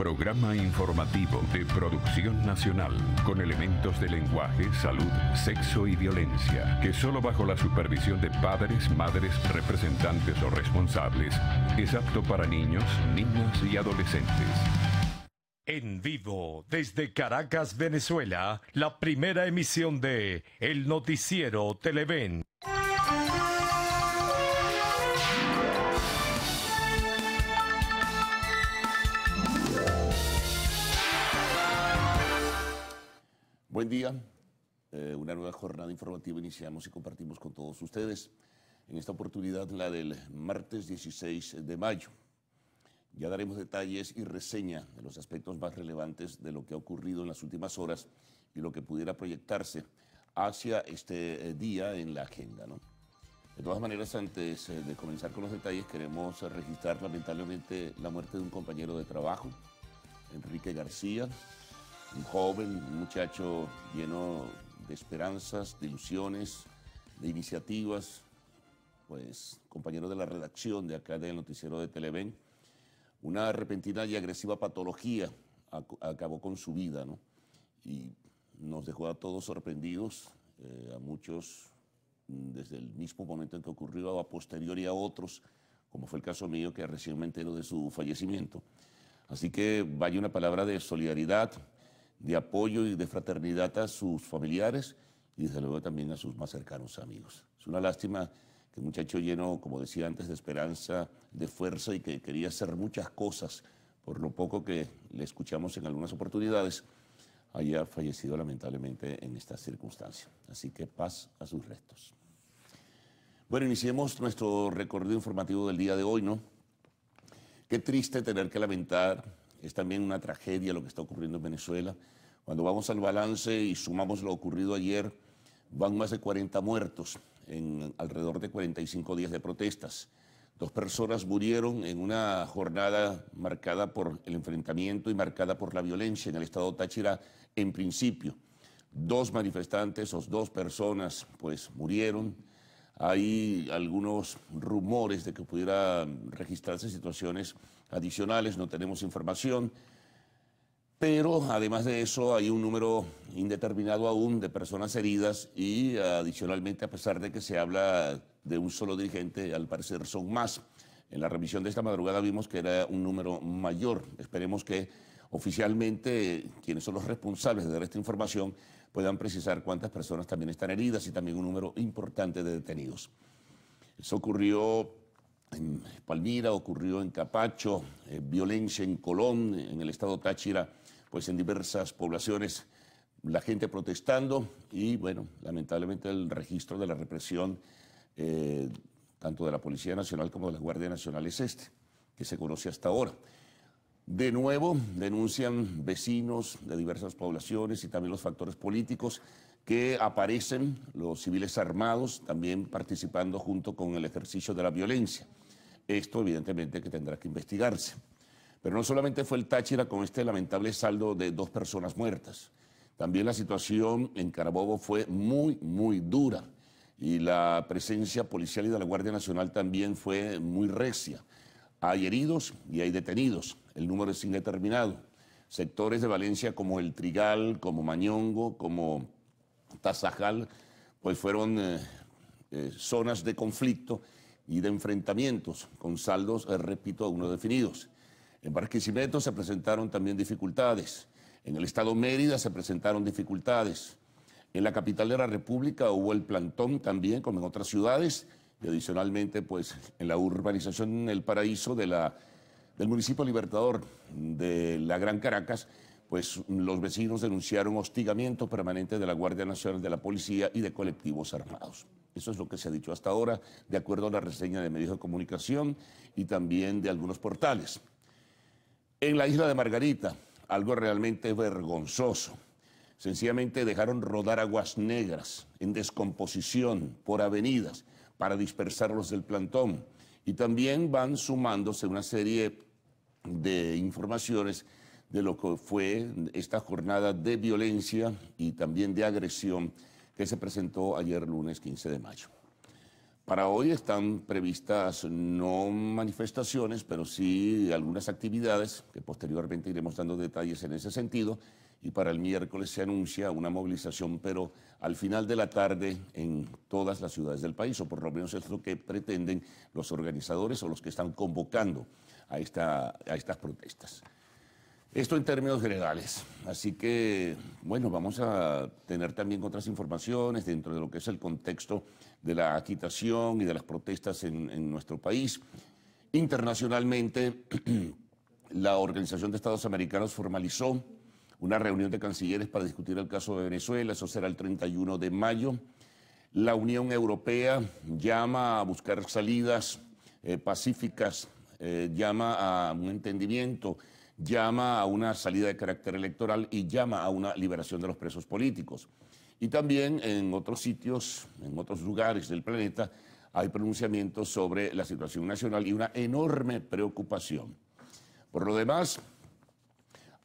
Programa informativo de producción nacional con elementos de lenguaje, salud, sexo y violencia, que solo bajo la supervisión de padres, madres, representantes o responsables es apto para niños, niñas y adolescentes. En vivo, desde Caracas, Venezuela, la primera emisión de El Noticiero Televen. Buen día, una nueva jornada informativa iniciamos y compartimos con todos ustedes. En esta oportunidad, la del martes 16 de mayo. Ya daremos detalles y reseña de los aspectos más relevantes de lo que ha ocurrido en las últimas horas y lo que pudiera proyectarse hacia este día en la agenda, ¿no? De todas maneras, antes de comenzar con los detalles, queremos registrar lamentablemente la muerte de un compañero de trabajo, Enrique García, un joven, un muchacho lleno de esperanzas, de ilusiones, de iniciativas, pues compañero de la redacción de acá del Noticiero de Televen. Una repentina y agresiva patología acabó con su vida, ¿no? Y nos dejó a todos sorprendidos, a muchos desde el mismo momento en que ocurrió, a posteriori a otros, como fue el caso mío, que recién me entero de su fallecimiento. Así que vaya una palabra de solidaridad, de apoyo y de fraternidad a sus familiares y desde luego también a sus más cercanos amigos. Es una lástima que un muchacho lleno, como decía antes, de esperanza, de fuerza y que quería hacer muchas cosas, por lo poco que le escuchamos en algunas oportunidades, haya fallecido lamentablemente en esta circunstancia. Así que paz a sus restos. Bueno, iniciemos nuestro recorrido informativo del día de hoy, ¿no? Qué triste tener que lamentar, es también una tragedia lo que está ocurriendo en Venezuela. Cuando vamos al balance y sumamos lo ocurrido ayer, van más de 40 muertos en alrededor de 45 días de protestas. 2 personas murieron en una jornada marcada por el enfrentamiento y marcada por la violencia en el estado Táchira en principio. 2 manifestantes o 2 personas pues murieron. Hay algunos rumores de que pudiera registrarse situaciones adicionales, no tenemos información. Pero además de eso hay un número indeterminado aún de personas heridas y adicionalmente, a pesar de que se habla de un solo dirigente, al parecer son más. En la revisión de esta madrugada vimos que era un número mayor. Esperemos que oficialmente quienes son los responsables de dar esta información puedan precisar cuántas personas también están heridas y también un número importante de detenidos. Eso ocurrió en Palmira, ocurrió en Capacho, violencia en Colón, en el estado Táchira, pues en diversas poblaciones, la gente protestando y, bueno, lamentablemente el registro de la represión, tanto de la Policía Nacional como de la Guardia Nacional es este, que se conoce hasta ahora. De nuevo, denuncian vecinos de diversas poblaciones y también los factores políticos que aparecen, los civiles armados, también participando junto con el ejercicio de la violencia. Esto, evidentemente, que tendrá que investigarse. Pero no solamente fue el Táchira con este lamentable saldo de 2 personas muertas. También la situación en Carabobo fue muy, muy dura. Y la presencia policial y de la Guardia Nacional también fue muy recia. Hay heridos y hay detenidos. El número es indeterminado. Sectores de Valencia como El Trigal, como Mañongo, como Tazajal, pues fueron zonas de conflicto y de enfrentamientos, con saldos, repito, aún no definidos. En Barquisimeto se presentaron también dificultades. En el estado Mérida se presentaron dificultades. En la capital de la República hubo el plantón también, como en otras ciudades. Y adicionalmente, pues, en la urbanización El Paraíso del municipio Libertador de la Gran Caracas, pues los vecinos denunciaron hostigamiento permanente de la Guardia Nacional, de la Policía y de colectivos armados. Eso es lo que se ha dicho hasta ahora, de acuerdo a la reseña de medios de comunicación y también de algunos portales. En la isla de Margarita, algo realmente vergonzoso. Sencillamente dejaron rodar aguas negras en descomposición por avenidas para dispersarlos del plantón. Y también van sumándose una serie de informaciones de lo que fue esta jornada de violencia y también de agresión que se presentó ayer lunes 15 de mayo. Para hoy están previstas no manifestaciones, pero sí algunas actividades que posteriormente iremos dando detalles en ese sentido. Y para el miércoles se anuncia una movilización, pero al final de la tarde en todas las ciudades del país, o por lo menos es lo que pretenden los organizadores o los que están convocando a estas protestas. Esto en términos generales. Así que, bueno, vamos a tener también otras informaciones dentro de lo que es el contexto de la agitación y de las protestas en nuestro país. Internacionalmente, la Organización de Estados Americanos formalizó una reunión de cancilleres para discutir el caso de Venezuela. Eso será el 31 de mayo. La Unión Europea llama a buscar salidas pacíficas, llama a un entendimiento, llama a una salida de carácter electoral y llama a una liberación de los presos políticos. Y también en otros sitios, en otros lugares del planeta, hay pronunciamientos sobre la situación nacional y una enorme preocupación. Por lo demás,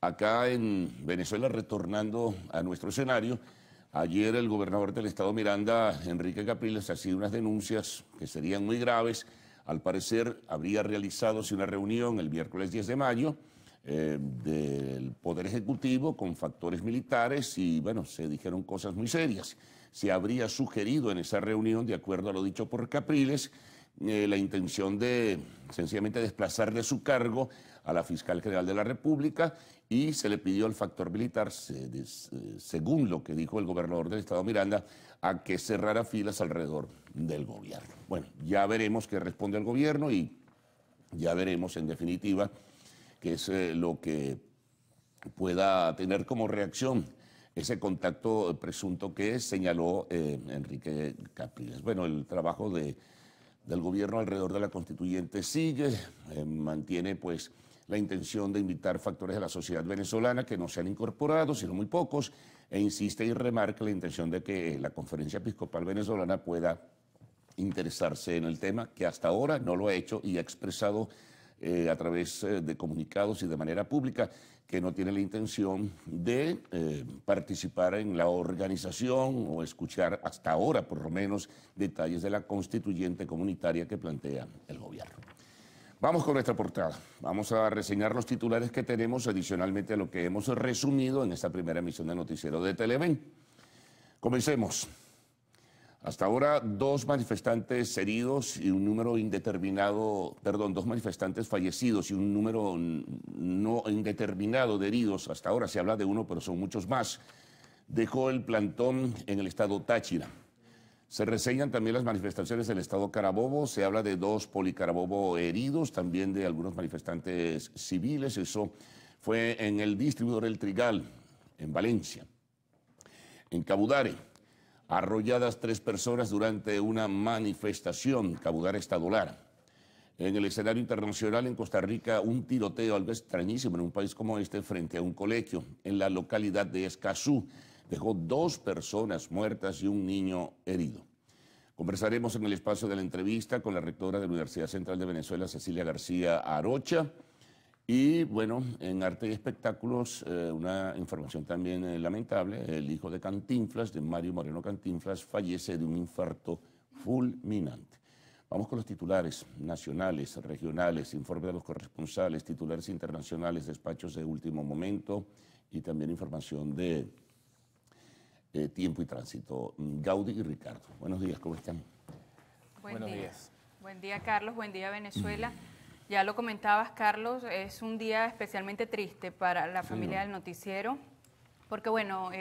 acá en Venezuela, retornando a nuestro escenario, ayer el gobernador del estado Miranda, Enrique Capriles, hacía unas denuncias que serían muy graves. Al parecer, habría realizado una reunión el miércoles 10 de mayo, del Poder Ejecutivo con factores militares y, bueno, se dijeron cosas muy serias. Se habría sugerido en esa reunión, de acuerdo a lo dicho por Capriles, la intención de sencillamente desplazar de su cargo a la fiscal general de la República y se le pidió al factor militar, según lo que dijo el gobernador del estado Miranda, a que cerrara filas alrededor del gobierno. Bueno, ya veremos qué responde el gobierno y ya veremos en definitiva que es lo que pueda tener como reacción ese contacto presunto que señaló Enrique Capriles. Bueno, el trabajo del gobierno alrededor de la constituyente sigue, mantiene pues la intención de invitar factores de la sociedad venezolana que no se han incorporado, sino muy pocos, e insiste y remarca la intención de que la Conferencia Episcopal Venezolana pueda interesarse en el tema, que hasta ahora no lo ha hecho y ha expresado a través de comunicados y de manera pública, que no tiene la intención de participar en la organización o escuchar hasta ahora, por lo menos, detalles de la constituyente comunitaria que plantea el gobierno. Vamos con nuestra portada. Vamos a reseñar los titulares que tenemos adicionalmente a lo que hemos resumido en esta primera emisión de Noticiero de Televen. Comencemos. Hasta ahora, 2 manifestantes heridos y un número indeterminado, perdón, 2 manifestantes fallecidos y un número no indeterminado de heridos. Hasta ahora se habla de 1, pero son muchos más. Dejó el plantón en el estado Táchira. Se reseñan también las manifestaciones del estado Carabobo. Se habla de 2 policarabobo heridos, también de algunos manifestantes civiles. Eso fue en el distribuidor El Trigal, en Valencia. En Cabudare, arrolladas 3 personas durante una manifestación. Cabudare Estado Lara. En el escenario internacional, en Costa Rica, un tiroteo algo extrañísimo en un país como este frente a un colegio en la localidad de Escazú. Dejó 2 personas muertas y un niño herido. Conversaremos en el espacio de la entrevista con la rectora de la Universidad Central de Venezuela, Cecilia García Arocha. Y bueno, en arte y espectáculos, una información también lamentable. El hijo de Cantinflas, de Mario Moreno Cantinflas, fallece de un infarto fulminante. Vamos con los titulares nacionales, regionales, informe de los corresponsales, titulares internacionales, despachos de último momento y también información de tiempo y tránsito. Gaudí y Ricardo. Buenos días, ¿cómo están? Buenos días. Buen día, Carlos. Buen día, Venezuela. Ya lo comentabas, Carlos, es un día especialmente triste para la familia del noticiero, porque bueno,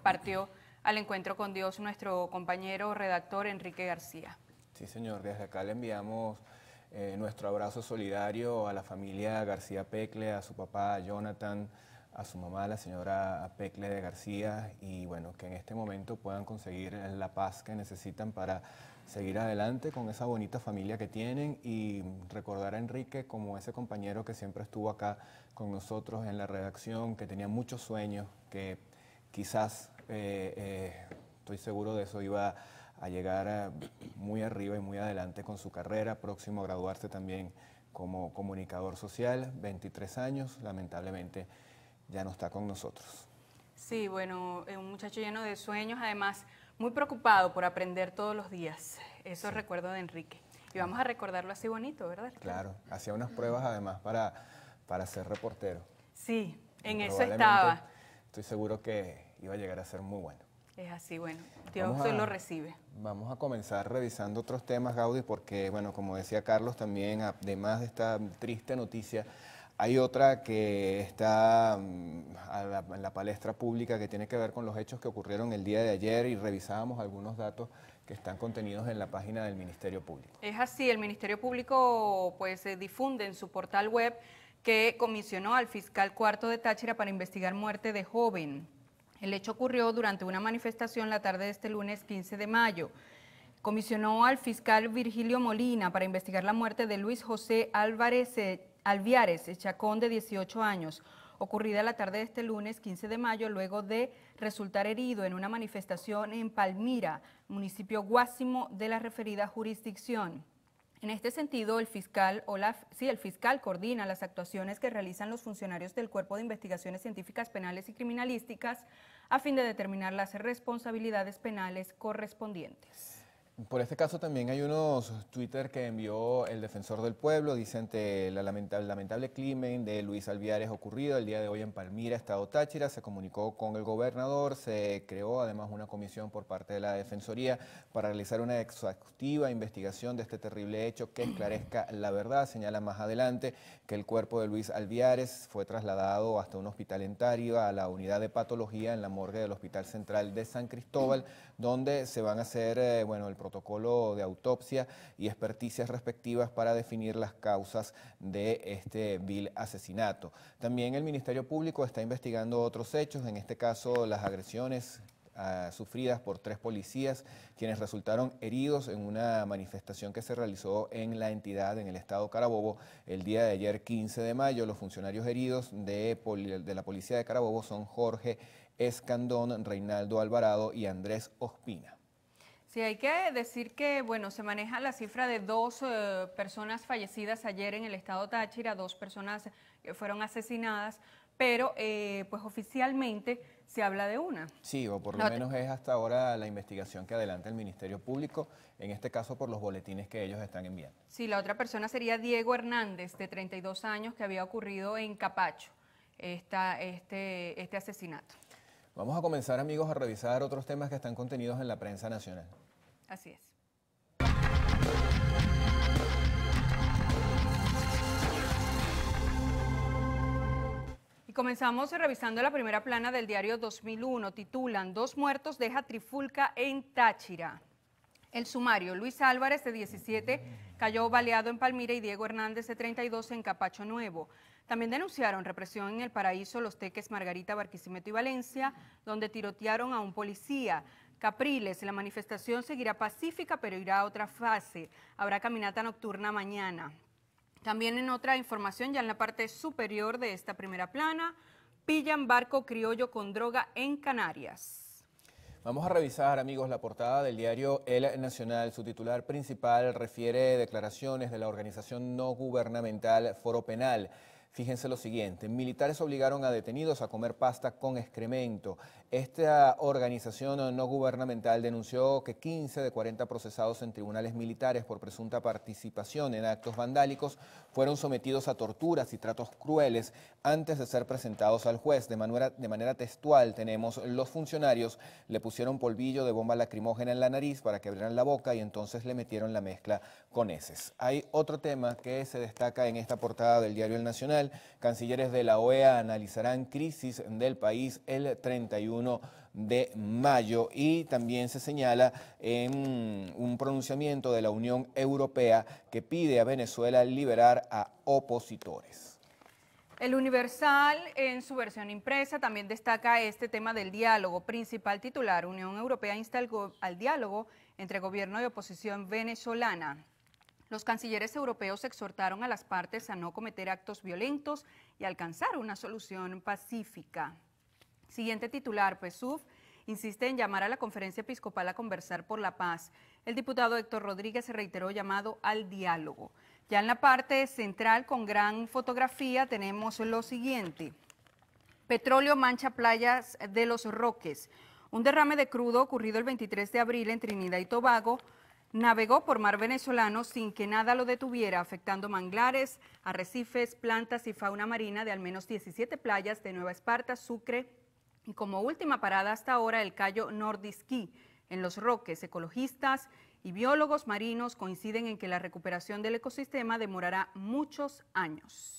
partió al encuentro con Dios nuestro compañero redactor Enrique García. Sí, señor, desde acá le enviamos nuestro abrazo solidario a la familia García Pecle, a su papá Jonathan, a su mamá, la señora Pecle de García, y bueno, que en este momento puedan conseguir la paz que necesitan para seguir adelante con esa bonita familia que tienen y recordar a Enrique como ese compañero que siempre estuvo acá con nosotros en la redacción, que tenía muchos sueños, que quizás, estoy seguro de eso, iba a llegar muy arriba y muy adelante con su carrera, próximo a graduarse también como comunicador social, 23 años, lamentablemente ya no está con nosotros. Sí, bueno, un muchacho lleno de sueños, además muy preocupado por aprender todos los días. Eso recuerdo de Enrique. Y vamos a recordarlo así bonito, ¿verdad? Claro, hacía unas pruebas además para ser reportero. Sí, en eso estaba. Estoy seguro que iba a llegar a ser muy bueno. Es así, bueno, Dios se lo recibe. Vamos a comenzar revisando otros temas, Gaudí, porque, bueno, como decía Carlos, también, además de esta triste noticia, hay otra que está en la palestra pública que tiene que ver con los hechos que ocurrieron el día de ayer y revisábamos algunos datos que están contenidos en la página del Ministerio Público. Es así, el Ministerio Público pues difunde en su portal web que comisionó al fiscal cuarto de Táchira para investigar muerte de joven. El hecho ocurrió durante una manifestación la tarde de este lunes 15 de mayo. Comisionó al fiscal Virgilio Molina para investigar la muerte de Luis José Alviares Chacón, de 18 años, ocurrida la tarde de este lunes 15 de mayo, luego de resultar herido en una manifestación en Palmira, municipio Guásimo de la referida jurisdicción. En este sentido, el fiscal coordina las actuaciones que realizan los funcionarios del Cuerpo de Investigaciones Científicas Penales y Criminalísticas a fin de determinar las responsabilidades penales correspondientes. Por este caso también hay unos Twitter que envió el Defensor del Pueblo, dice ante el lamentable crimen de Luis Alviares ocurrido el día de hoy en Palmira, Estado Táchira, se comunicó con el gobernador, se creó además una comisión por parte de la Defensoría para realizar una exhaustiva investigación de este terrible hecho que esclarezca la verdad. Señala más adelante que el cuerpo de Luis Alviares fue trasladado hasta un hospital en Táriba, a la unidad de patología en la morgue del Hospital Central de San Cristóbal, donde se van a hacer el protocolo de autopsia y experticias respectivas para definir las causas de este vil asesinato. También el Ministerio Público está investigando otros hechos, en este caso las agresiones sufridas por 3 policías, quienes resultaron heridos en una manifestación que se realizó en la entidad, en el estado Carabobo, el día de ayer 15 de mayo. Los funcionarios heridos de la policía de Carabobo son Jorge Escandón, Reinaldo Alvarado y Andrés Ospina. Sí, hay que decir que, bueno, se maneja la cifra de 2 personas fallecidas ayer en el estado Táchira, 2 personas que fueron asesinadas, pero pues oficialmente se habla de una. Sí, o por lo menos es hasta ahora la investigación que adelanta el Ministerio Público, en este caso por los boletines que ellos están enviando. Sí, la otra persona sería Diego Hernández, de 32 años, que había ocurrido en Capacho, este asesinato. Vamos a comenzar, amigos, a revisar otros temas que están contenidos en la prensa nacional. Así es. Y comenzamos revisando la primera plana del diario 2001. Titulan: 2 muertos deja trifulca en Táchira. El sumario: Luis Álvarez, de 17, cayó baleado en Palmira, y Diego Hernández, de 32, en Capacho Nuevo. También denunciaron represión en El Paraíso, Los Teques, Margarita, Barquisimeto y Valencia, donde tirotearon a un policía. Capriles: la manifestación seguirá pacífica, pero irá a otra fase. Habrá caminata nocturna mañana. También en otra información, ya en la parte superior de esta primera plana, pillan barco criollo con droga en Canarias. Vamos a revisar, amigos, la portada del diario El Nacional. Su titular principal refiere declaraciones de la organización no gubernamental Foro Penal. Fíjense lo siguiente: militares obligaron a detenidos a comer pasta con excremento. Esta organización no gubernamental denunció que 15 de 40 procesados en tribunales militares por presunta participación en actos vandálicos fueron sometidos a torturas y tratos crueles antes de ser presentados al juez. De manera textual tenemos: los funcionarios le pusieron polvillo de bomba lacrimógena en la nariz para que abrieran la boca y entonces le metieron la mezcla con heces. Hay otro tema que se destaca en esta portada del diario El Nacional. Cancilleres de la OEA analizarán crisis del país el 31 de mayo, y también se señala en un pronunciamiento de la Unión Europea que pide a Venezuela liberar a opositores. El Universal, en su versión impresa, también destaca este tema del diálogo. Principal titular: Unión Europea insta al diálogo entre gobierno y oposición venezolana. Los cancilleres europeos exhortaron a las partes a no cometer actos violentos y alcanzar una solución pacífica. Siguiente titular: PSUV insiste en llamar a la conferencia episcopal a conversar por la paz. El diputado Héctor Rodríguez reiteró llamado al diálogo. Ya en la parte central, con gran fotografía, tenemos lo siguiente: petróleo mancha playas de Los Roques. Un derrame de crudo ocurrido el 23 de abril en Trinidad y Tobago navegó por mar venezolano sin que nada lo detuviera, afectando manglares, arrecifes, plantas y fauna marina de al menos 17 playas de Nueva Esparta, Sucre y como última parada hasta ahora el Cayo Nordisquí. En Los Roques, ecologistas y biólogos marinos coinciden en que la recuperación del ecosistema demorará muchos años.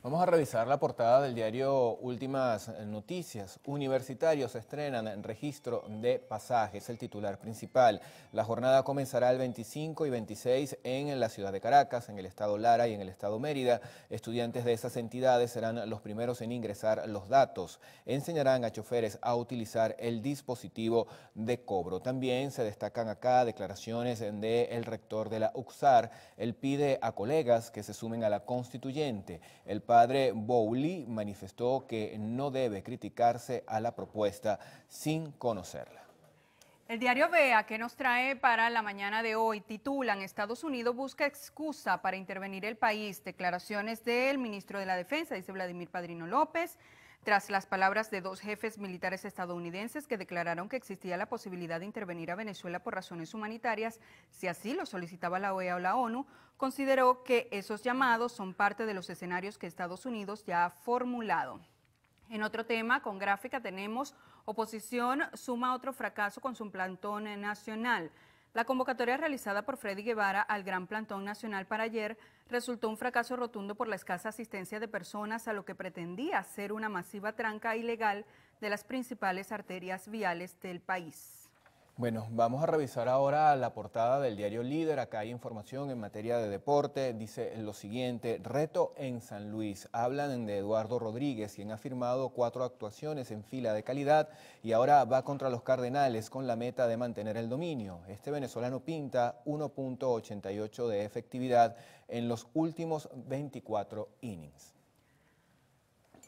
Vamos a revisar la portada del diario Últimas Noticias. Universitarios estrenan en registro de pasajes, el titular principal. La jornada comenzará el 25 y 26 en la ciudad de Caracas, en el estado Lara y en el estado Mérida. Estudiantes de esas entidades serán los primeros en ingresar los datos. Enseñarán a choferes a utilizar el dispositivo de cobro. También se destacan acá declaraciones del rector de la UCSAR. Él pide a colegas que se sumen a la constituyente. El padre Bowley manifestó que no debe criticarse a la propuesta sin conocerla. El diario Vea, que nos trae para la mañana de hoy, titulan: Estados Unidos busca excusa para intervenir el país. Declaraciones del ministro de la Defensa, dice Vladimir Padrino López, tras las palabras de dos jefes militares estadounidenses que declararon que existía la posibilidad de intervenir a Venezuela por razones humanitarias, si así lo solicitaba la OEA o la ONU. Consideró que esos llamados son parte de los escenarios que Estados Unidos ya ha formulado. En otro tema, con gráfica, tenemos: oposición suma otro fracaso con su plantón nacional. La convocatoria realizada por Freddy Guevara al Gran Plantón Nacional para ayer resultó un fracaso rotundo por la escasa asistencia de personas a lo que pretendía ser una masiva tranca ilegal de las principales arterias viales del país. Bueno, vamos a revisar ahora la portada del diario Líder. Acá hay información en materia de deporte. Dice lo siguiente: reto en San Luis. Hablan de Eduardo Rodríguez, quien ha firmado 4 actuaciones en fila de calidad y ahora va contra los Cardenales con la meta de mantener el dominio. Este venezolano pinta 1.88 de efectividad en los últimos 24 innings.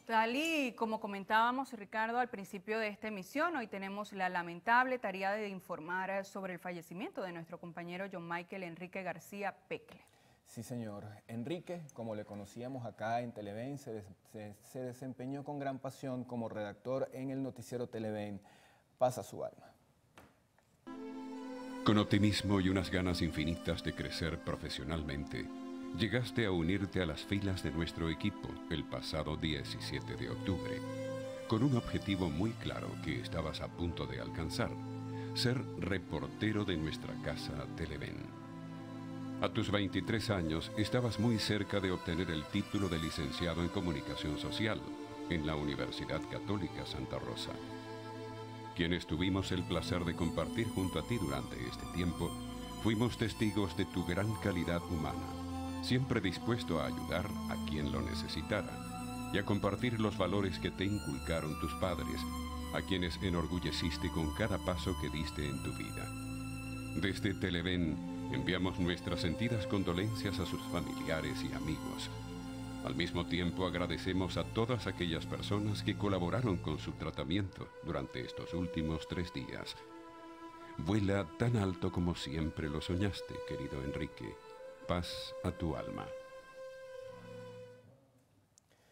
Tal y como comentábamos, Ricardo, al principio de esta emisión, hoy tenemos la lamentable tarea de informar sobre el fallecimiento de nuestro compañero John Michael Enrique García Pecle. Sí, señor. Enrique, como le conocíamos acá en Televen, se desempeñó con gran pasión como redactor en el noticiero Televen. Pasa su alma. Con optimismo y unas ganas infinitas de crecer profesionalmente, llegaste a unirte a las filas de nuestro equipo el pasado 17 de octubre, con un objetivo muy claro que estabas a punto de alcanzar: ser reportero de nuestra casa Televen. A tus 23 años estabas muy cerca de obtener el título de licenciado en Comunicación Social en la Universidad Católica Santa Rosa. Quienes tuvimos el placer de compartir junto a ti durante este tiempo, fuimos testigos de tu gran calidad humana, siempre dispuesto a ayudar a quien lo necesitara y a compartir los valores que te inculcaron tus padres, a quienes enorgulleciste con cada paso que diste en tu vida. Desde Televen enviamos nuestras sentidas condolencias a sus familiares y amigos. Al mismo tiempo agradecemos a todas aquellas personas que colaboraron con su tratamiento durante estos últimos 3 días. Vuela tan alto como siempre lo soñaste, querido Enrique. Paz a tu alma.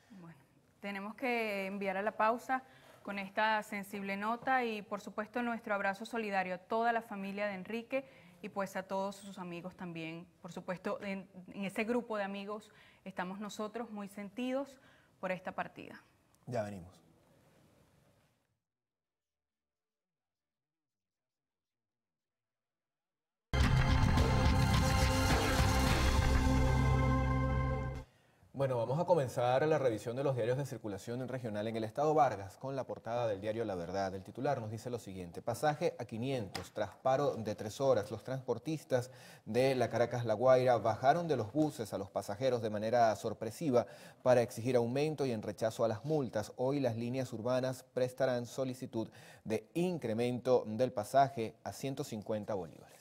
Bueno, tenemos que enviar a la pausa con esta sensible nota y por supuesto nuestro abrazo solidario a toda la familia de Enrique y pues a todos sus amigos también. Por supuesto, en ese grupo de amigos estamos nosotros muy sentidos por esta partida. Ya venimos. Bueno, vamos a comenzar la revisión de los diarios de circulación regional en el estado Vargas con la portada del diario La Verdad. El titular nos dice lo siguiente: pasaje a 500 tras paro de 3 horas. Los transportistas de la Caracas-La Guaira bajaron de los buses a los pasajeros de manera sorpresiva para exigir aumento y en rechazo a las multas. Hoy las líneas urbanas prestarán solicitud de incremento del pasaje a 150 bolívares.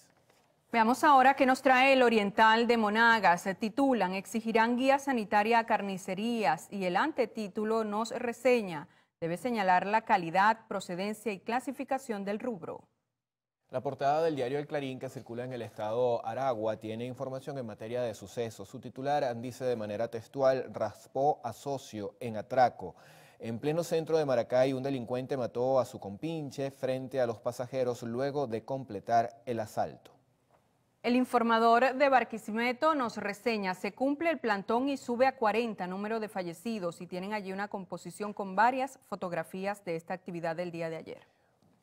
Veamos ahora qué nos trae el Oriental de Monagas. Titulan: exigirán guía sanitaria a carnicerías, y el antetítulo nos reseña: debe señalar la calidad, procedencia y clasificación del rubro. La portada del diario El Clarín, que circula en el estado Aragua, tiene información en materia de sucesos. Su titular dice de manera textual: raspó a socio en atraco. En pleno centro de Maracay, un delincuente mató a su compinche frente a los pasajeros luego de completar el asalto. El informador de Barquisimeto nos reseña, se cumple el plantón y sube a 40 número de fallecidos y tienen allí una composición con varias fotografías de esta actividad del día de ayer.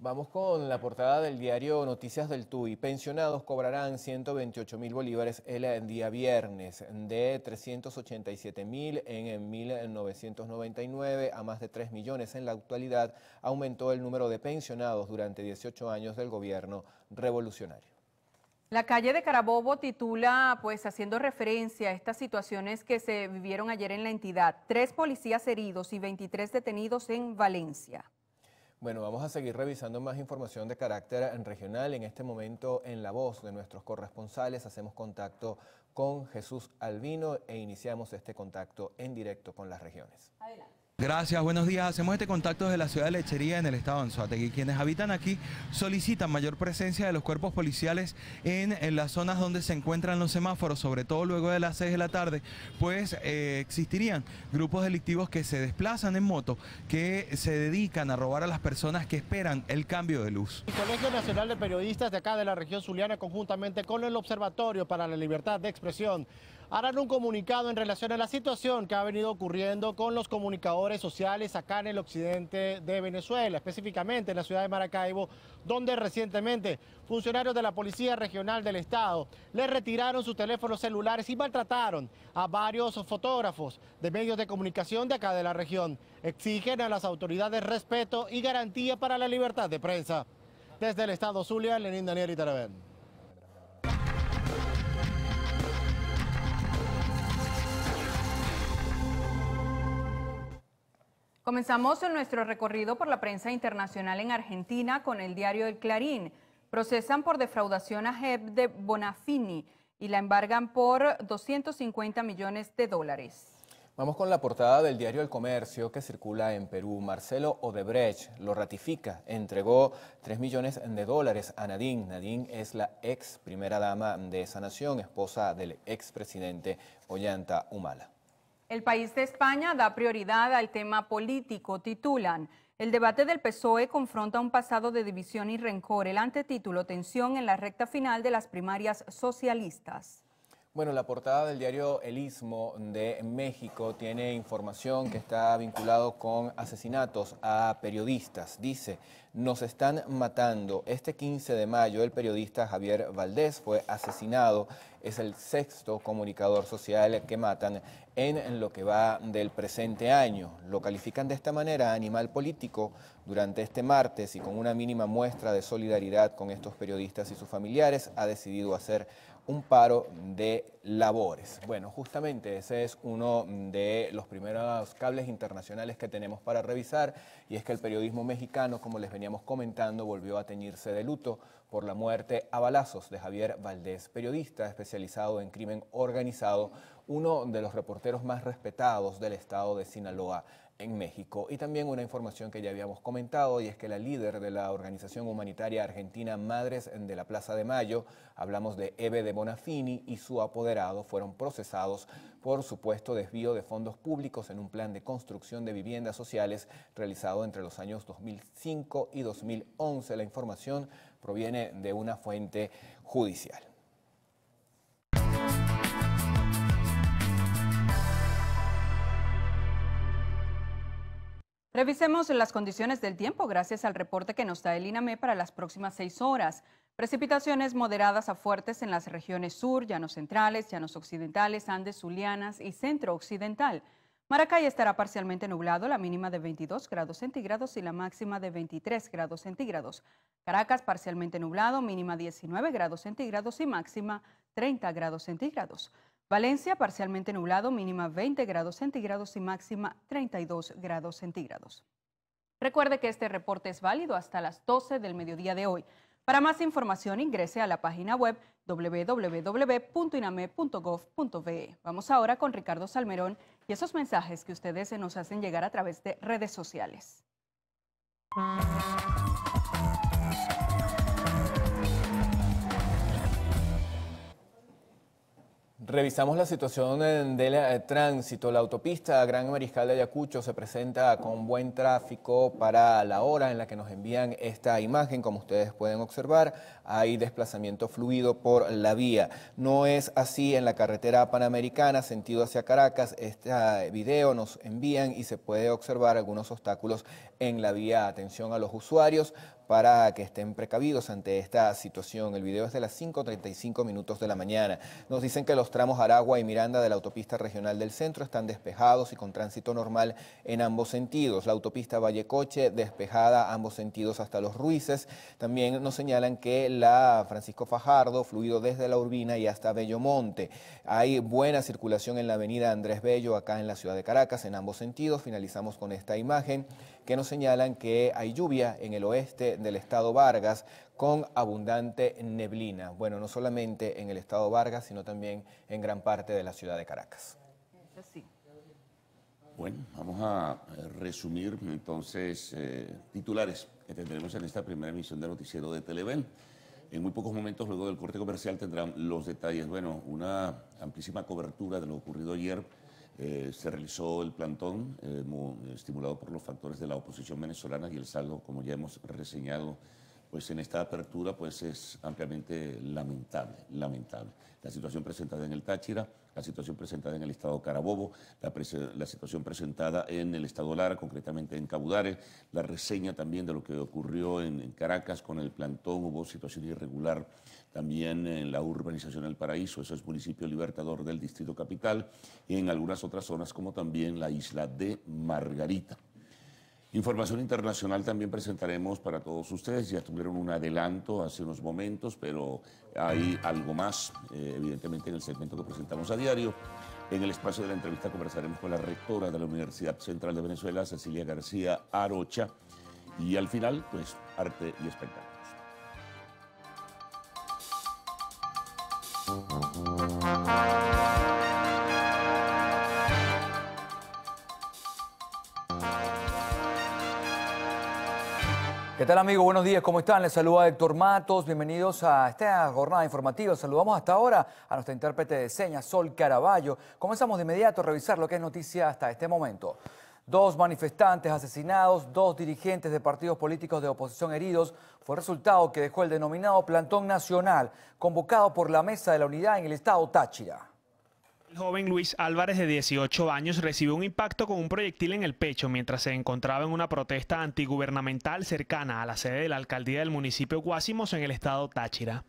Vamos con la portada del diario Noticias del Tuy. Pensionados cobrarán 128.000 bolívares el día viernes, de 387.000 en 1999 a más de 3 millones en la actualidad. Aumentó el número de pensionados durante 18 años del gobierno revolucionario. La calle de Carabobo titula, pues haciendo referencia a estas situaciones que se vivieron ayer en la entidad. 3 policías heridos y 23 detenidos en Valencia. Bueno, vamos a seguir revisando más información de carácter regional. En este momento, en la voz de nuestros corresponsales, hacemos contacto con Jesús Albino e iniciamos este contacto en directo con las regiones. Adelante. Gracias, buenos días. Hacemos este contacto desde la ciudad de Lechería en el estado de Anzoátegui. Quienes habitan aquí solicitan mayor presencia de los cuerpos policiales en las zonas donde se encuentran los semáforos, sobre todo luego de las 6 de la tarde, pues existirían grupos delictivos que se desplazan en moto, que se dedican a robar a las personas que esperan el cambio de luz. El Colegio Nacional de Periodistas de acá de la región zuliana, conjuntamente con el Observatorio para la Libertad de Expresión, harán un comunicado en relación a la situación que ha venido ocurriendo con los comunicadores sociales acá en el occidente de Venezuela, específicamente en la ciudad de Maracaibo, donde recientemente funcionarios de la Policía Regional del Estado le retiraron sus teléfonos celulares y maltrataron a varios fotógrafos de medios de comunicación de acá de la región. Exigen a las autoridades respeto y garantía para la libertad de prensa. Desde el estado Zulia, Lenín Daniel Itarabén. Comenzamos nuestro recorrido por la prensa internacional en Argentina con el diario El Clarín. Procesan por defraudación a JEP de Bonafini y la embargan por 250 millones de dólares. Vamos con la portada del diario El Comercio que circula en Perú. Marcelo Odebrecht lo ratifica, entregó 3 millones de dólares a Nadine. Nadine es la ex primera dama de esa nación, esposa del expresidente Ollanta Humala. El País de España da prioridad al tema político, titulan. El debate del PSOE confronta un pasado de división y rencor. El antetítulo, tensión en la recta final de las primarias socialistas. Bueno, la portada del diario El Istmo de México tiene información que está vinculado con asesinatos a periodistas. Dice, nos están matando. Este 15 de mayo el periodista Javier Valdés fue asesinado. Es el 6º comunicador social que matan en lo que va del presente año. Lo califican de esta manera, animal político. Durante este martes y con una mínima muestra de solidaridad con estos periodistas y sus familiares, ha decidido hacer un paro de labores. Bueno, justamente ese es uno de los primeros cables internacionales que tenemos para revisar, y es que el periodismo mexicano, como les veníamos comentando, volvió a teñirse de luto por la muerte a balazos de Javier Valdés, periodista especializado en crimen organizado, uno de los reporteros más respetados del estado de Sinaloa en México. Y también una información que ya habíamos comentado, y es que la líder de la organización humanitaria argentina Madres de la Plaza de Mayo, hablamos de Eve de Bonafini, y su apoderado fueron procesados por supuesto desvío de fondos públicos en un plan de construcción de viviendas sociales realizado entre los años 2005 y 2011. La información proviene de una fuente judicial. Revisemos las condiciones del tiempo gracias al reporte que nos da el INAME para las próximas 6 horas. Precipitaciones moderadas a fuertes en las regiones sur, llanos centrales, llanos occidentales, Andes, Zulianas y centro occidental. Maracay estará parcialmente nublado, la mínima de 22 grados centígrados y la máxima de 23 grados centígrados. Caracas parcialmente nublado, mínima 19 grados centígrados y máxima 30 grados centígrados. Valencia parcialmente nublado, mínima 20 grados centígrados y máxima 32 grados centígrados. Recuerde que este reporte es válido hasta las 12 del mediodía de hoy. Para más información ingrese a la página web www.iname.gov.be. Vamos ahora con Ricardo Salmerón y esos mensajes que ustedes nos hacen llegar a través de redes sociales. Revisamos la situación del tránsito. La autopista Gran Mariscal de Ayacucho se presenta con buen tráfico para la hora en la que nos envían esta imagen. Como ustedes pueden observar, hay desplazamiento fluido por la vía. No es así en la carretera panamericana, sentido hacia Caracas. Este video nos envían y se puede observar algunos obstáculos en la vía. Atención a los usuarios para que estén precavidos ante esta situación. El video es de las 5:35 minutos de la mañana. Nos dicen que los tramos Aragua y Miranda de la autopista regional del centro están despejados y con tránsito normal en ambos sentidos. La autopista Vallecoche despejada ambos sentidos hasta Los Ruices. También nos señalan que la Francisco Fajardo, fluido desde La Urbina y hasta Bellomonte. Hay buena circulación en la avenida Andrés Bello, acá en la ciudad de Caracas, en ambos sentidos. Finalizamos con esta imagen que nos señalan que hay lluvia en el oeste del estado Vargas con abundante neblina. Bueno, no solamente en el estado Vargas, sino también en gran parte de la ciudad de Caracas. Bueno, vamos a resumir entonces titulares que tendremos en esta primera emisión del noticiero de Televen. En muy pocos momentos, luego del corte comercial, tendrán los detalles. Bueno, una amplísima cobertura de lo ocurrido ayer. Se realizó el plantón estimulado por los factores de la oposición venezolana y el saldo, como ya hemos reseñado, pues en esta apertura pues es ampliamente lamentable. La situación presentada en el Táchira, la situación presentada en el estado Carabobo, la situación presentada en el estado Lara, concretamente en Cabudare, la reseña también de lo que ocurrió en Caracas con el plantón. Hubo situación irregular también en la urbanización El Paraíso, eso es municipio Libertador del Distrito Capital, y en algunas otras zonas como también la isla de Margarita. Información internacional también presentaremos para todos ustedes. Ya tuvieron un adelanto hace unos momentos, pero hay algo más, evidentemente, en el segmento que presentamos a diario. En el espacio de la entrevista conversaremos con la rectora de la Universidad Central de Venezuela, Cecilia García Arocha. Y al final, pues, arte y espectáculos. ¿Qué tal, amigos? Buenos días, ¿cómo están? Les saluda Héctor Matos, bienvenidos a esta jornada informativa. Saludamos hasta ahora a nuestra intérprete de señas, Sol Caraballo. Comenzamos de inmediato a revisar lo que es noticia hasta este momento. 2 manifestantes asesinados, 2 dirigentes de partidos políticos de oposición heridos, fue el resultado que dejó el denominado plantón nacional, convocado por la Mesa de la Unidad en el estado Táchira. El joven Luis Álvarez, de 18 años, recibió un impacto con un proyectil en el pecho mientras se encontraba en una protesta antigubernamental cercana a la sede de la alcaldía del municipio Guásimos en el estado Táchira.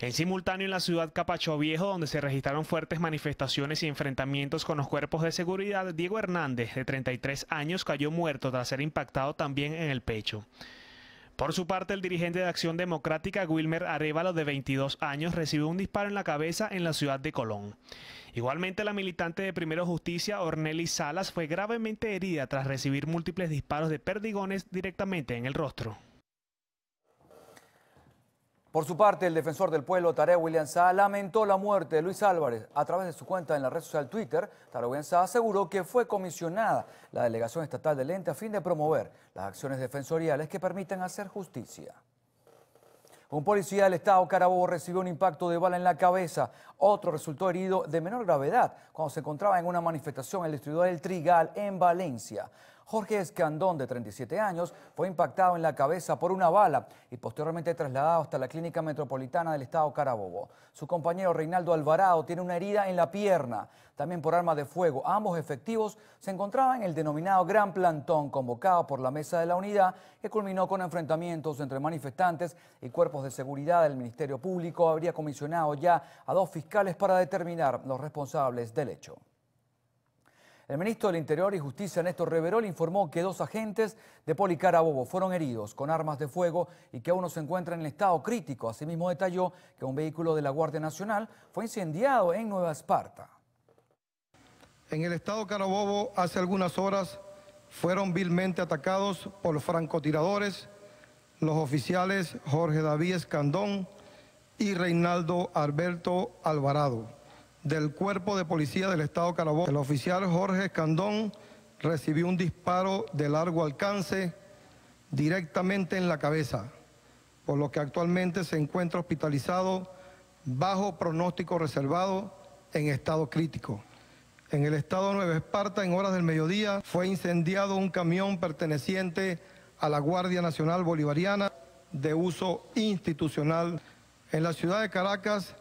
En simultáneo, en la ciudad Capacho Viejo, donde se registraron fuertes manifestaciones y enfrentamientos con los cuerpos de seguridad, Diego Hernández, de 33 años, cayó muerto tras ser impactado también en el pecho. Por su parte, el dirigente de Acción Democrática, Wilmer Arévalo, de 22 años, recibió un disparo en la cabeza en la ciudad de Colón. Igualmente, la militante de Primero Justicia, Ornelis Salas, fue gravemente herida tras recibir múltiples disparos de perdigones directamente en el rostro. Por su parte, el defensor del pueblo, Tarek William Saá, lamentó la muerte de Luis Álvarez. A través de su cuenta en la red social Twitter, Tarek William Saá aseguró que fue comisionada la delegación estatal del ente a fin de promover las acciones defensoriales que permitan hacer justicia. Un policía del estado Carabobo recibió un impacto de bala en la cabeza. Otro resultó herido de menor gravedad cuando se encontraba en una manifestación en el distribuidor El Trigal, en Valencia. Jorge Escandón, de 37 años, fue impactado en la cabeza por una bala y posteriormente trasladado hasta la Clínica Metropolitana del estado Carabobo. Su compañero Reinaldo Alvarado tiene una herida en la pierna, también por arma de fuego. Ambos efectivos se encontraban en el denominado Gran Plantón, convocado por la Mesa de la Unidad, que culminó con enfrentamientos entre manifestantes y cuerpos de seguridad. El Ministerio Público habría comisionado ya a 2 fiscales para determinar los responsables del hecho. El ministro del Interior y Justicia, Néstor Reverol, informó que 2 agentes de Policarabobo fueron heridos con armas de fuego y que uno se encuentra en estado crítico. Asimismo, detalló que un vehículo de la Guardia Nacional fue incendiado en Nueva Esparta. En el estado Carabobo, hace algunas horas, fueron vilmente atacados por francotiradores los oficiales Jorge David Escandón y Reinaldo Alberto Alvarado, del Cuerpo de Policía del estado Carabobo. El oficial Jorge Escandón recibió un disparo de largo alcance directamente en la cabeza, por lo que actualmente se encuentra hospitalizado bajo pronóstico reservado en estado crítico. En el estado Nueva Esparta, en horas del mediodía, fue incendiado un camión perteneciente a la Guardia Nacional Bolivariana de uso institucional. En la ciudad de Caracas,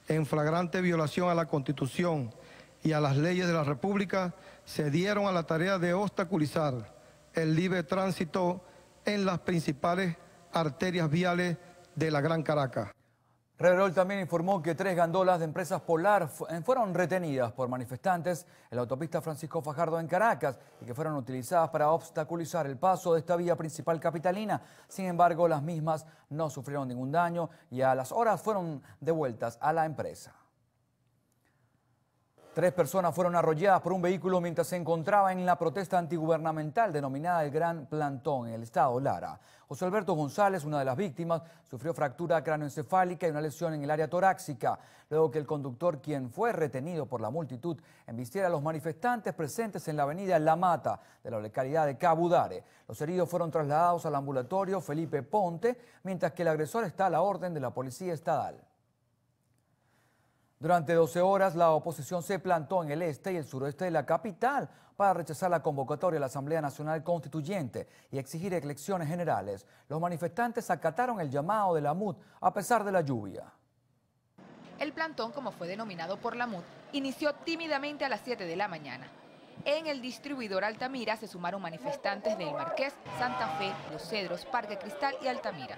en flagrante violación a la Constitución y a las leyes de la República, se dieron a la tarea de obstaculizar el libre tránsito en las principales arterias viales de la Gran Caracas. Reverol también informó que 3 gandolas de empresas Polar fueron retenidas por manifestantes en la autopista Francisco Fajardo en Caracas y que fueron utilizadas para obstaculizar el paso de esta vía principal capitalina. Sin embargo, las mismas no sufrieron ningún daño y a las horas fueron devueltas a la empresa. 3 personas fueron arrolladas por un vehículo mientras se encontraba en la protesta antigubernamental denominada el Gran Plantón en el estado Lara. José Alberto González, una de las víctimas, sufrió fractura cráneoencefálica y una lesión en el área torácica, luego que el conductor, quien fue retenido por la multitud, embistiera a los manifestantes presentes en la avenida La Mata de la localidad de Cabudare. Los heridos fueron trasladados al ambulatorio Felipe Ponte, mientras que el agresor está a la orden de la policía estatal. Durante 12 horas, la oposición se plantó en el este y el suroeste de la capital para rechazar la convocatoria a la Asamblea Nacional Constituyente y exigir elecciones generales. Los manifestantes acataron el llamado de la MUD a pesar de la lluvia. El plantón, como fue denominado por la MUD, inició tímidamente a las 7 de la mañana. En el distribuidor Altamira se sumaron manifestantes del Marqués, Santa Fe, Los Cedros, Parque Cristal y Altamira.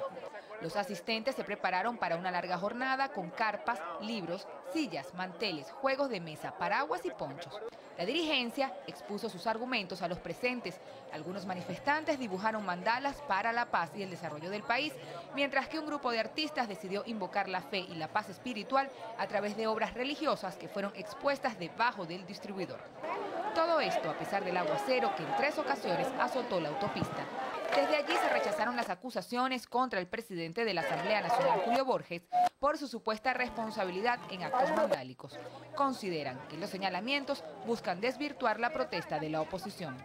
Los asistentes se prepararon para una larga jornada con carpas, libros, sillas, manteles, juegos de mesa, paraguas y ponchos. La dirigencia expuso sus argumentos a los presentes. Algunos manifestantes dibujaron mandalas para la paz y el desarrollo del país, mientras que un grupo de artistas decidió invocar la fe y la paz espiritual a través de obras religiosas que fueron expuestas debajo del distribuidor. Todo esto a pesar del aguacero que en 3 ocasiones azotó la autopista. Desde allí se rechazaron las acusaciones contra el presidente de la Asamblea Nacional, Julio Borges, por su supuesta responsabilidad en actos vandálicos. Consideran que los señalamientos buscan desvirtuar la protesta de la oposición.